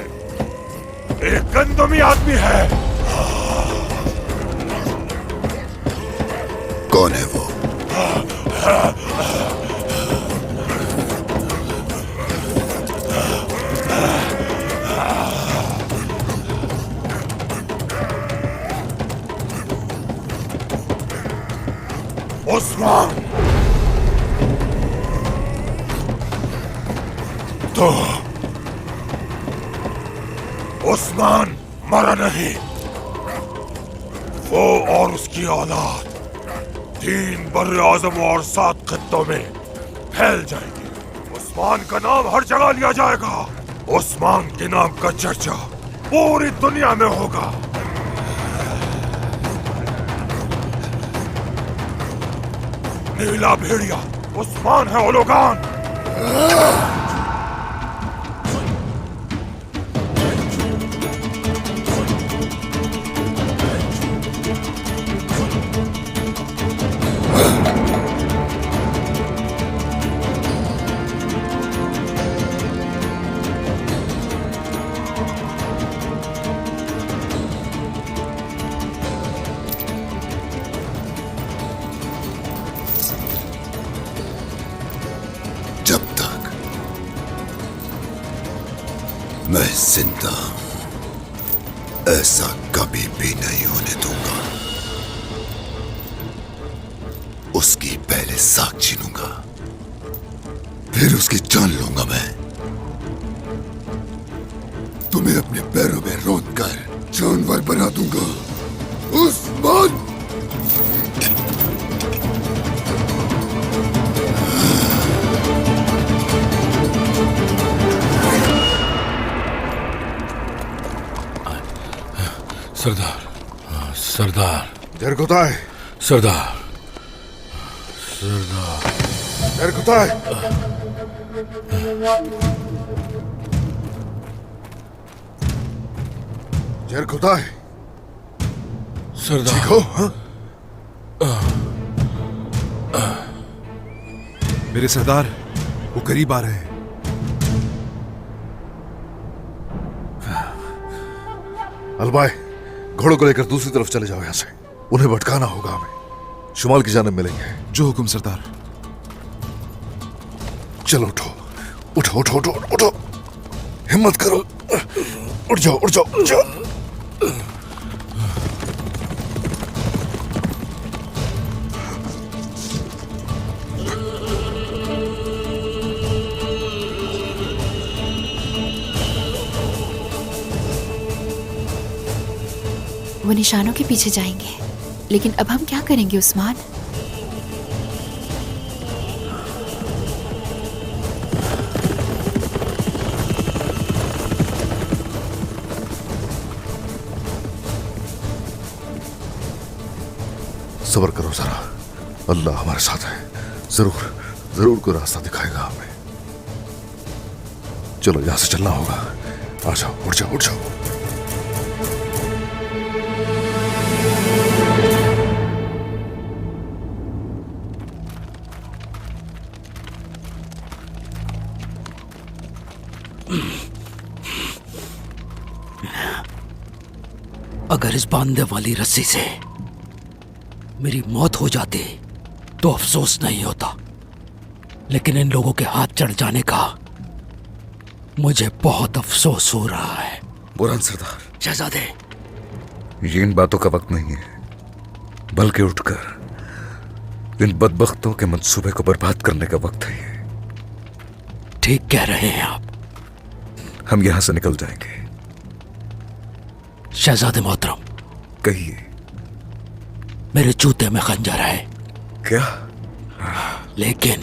एक गंदमी आदमी है। कौन है वो? उस्मान। तो उस्मान मरा नहीं। वो और उसकी औलाद 3 बर्र-ए-आज़म और 7 खित्तों में फैल जाएंगे। उस्मान का नाम हर जगह लिया जाएगा। उस्मान के नाम का चर्चा पूरी दुनिया में होगा। नीला भेड़िया उस्मान है ओलोगान। जब तक मैं जिंदा हूं, ऐसा कभी भी नहीं होने दूंगा। उसकी पहले साख छीनूंगा, फिर उसकी जान लूंगा मैं। तुम्हें अपने पैरों में रोंद कर जानवर बना दूंगा। उस्मान! सरदार, सरदार। जरगुताय, सरदार, सरदार। जरगुताय। जरगुताय। सरदार। ठीक हो? हाँ? मेरे सरदार, वो करीब आ रहे हैं। अलबाई, घोड़ों को लेकर दूसरी तरफ चले जाओ यहाँ से। उन्हें भटकाना होगा हमें। शुमाल की जानिब मिलेंगे। जो हुक्म सरदार। चलो उठो, उठो, उठो, उठो, उठो। हिम्मत करो, उठ जाओ उठ जाओ उठ जाओ। वो निशानों के पीछे जाएंगे, लेकिन अब हम क्या करेंगे उस्मान? सब्र करो जरा, अल्लाह हमारे साथ है, जरूर जरूर कोई रास्ता दिखाएगा हमें। चलो यहां से चलना होगा, आ जाओ उठ जाओ उठ जाओ। अगर इस बांधने वाली रस्सी से मेरी मौत हो जाती तो अफसोस नहीं होता, लेकिन इन लोगों के हाथ चढ़ जाने का मुझे बहुत अफसोस हो रहा है। बुरान सरदार, शहजादे, ये इन बातों का वक्त नहीं है, बल्कि उठकर इन बदबख्तों के मंसूबे को बर्बाद करने का वक्त है। ये ठीक कह रहे हैं आप। हम यहां से निकल जाएंगे। शहजादे मोहतरम, कहिए। मेरे जूते में खंजर है। क्या? लेकिन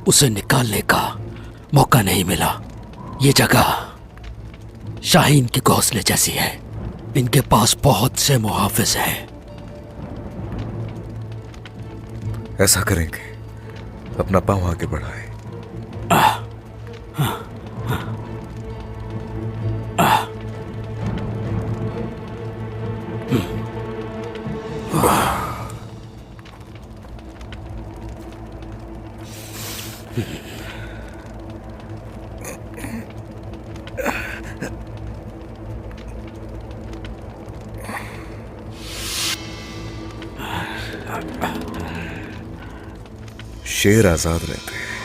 उसे निकालने का मौका नहीं मिला। ये जगह शाहीन के घोंसले जैसी है, इनके पास बहुत से मुहाफिज हैं। ऐसा करेंगे, अपना पांव आगे बढ़ाए। शेर आजाद रहते हैं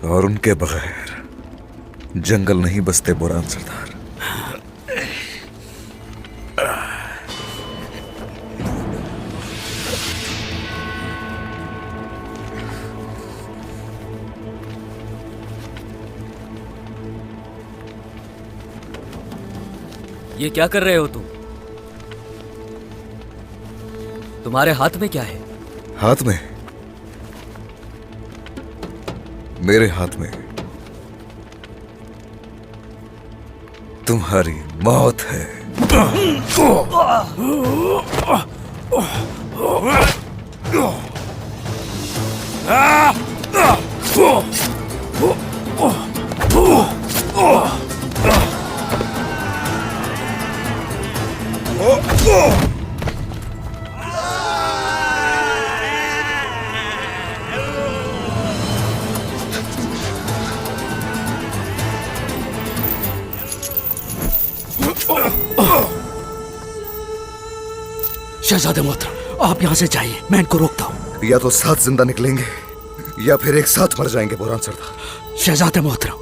और उनके बगैर जंगल नहीं बसते बुरान सरदार। ये क्या कर रहे हो तुम? तुम्हारे हाथ में क्या है? हाथ में? मेरे हाथ में तुम्हारी मौत है। शहजादे मोहतरम, आप यहां से जाइए, मैं इनको रोकता हूं। या तो साथ जिंदा निकलेंगे या फिर एक साथ मर जाएंगे बुरान सरदार। शहजादे मोहतरम,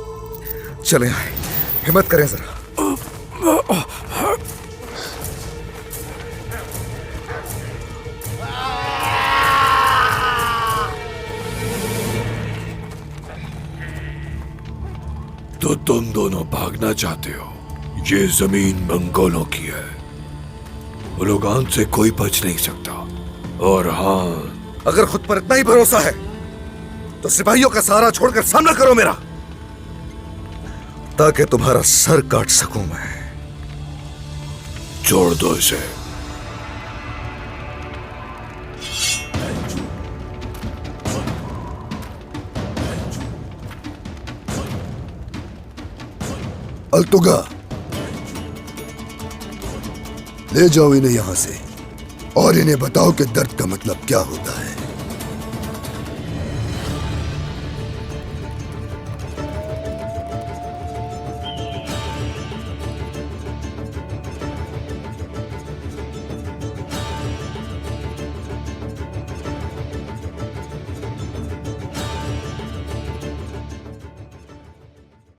चले आए, हिम्मत करें जरा। तो तुम दोनों भागना चाहते हो? ये जमीन मंगोलों की है, वो लोग आन से कोई बच नहीं सकता। और हाँ, अगर खुद पर इतना ही भरोसा है तो सिपाहियों का सहारा छोड़कर सामना करो मेरा, ताकि तुम्हारा सर काट सकूं मैं। छोड़ दो इसे। अल्तुगा, ले जाओ इन्हें यहां से और इन्हें बताओ कि दर्द का मतलब क्या होता है।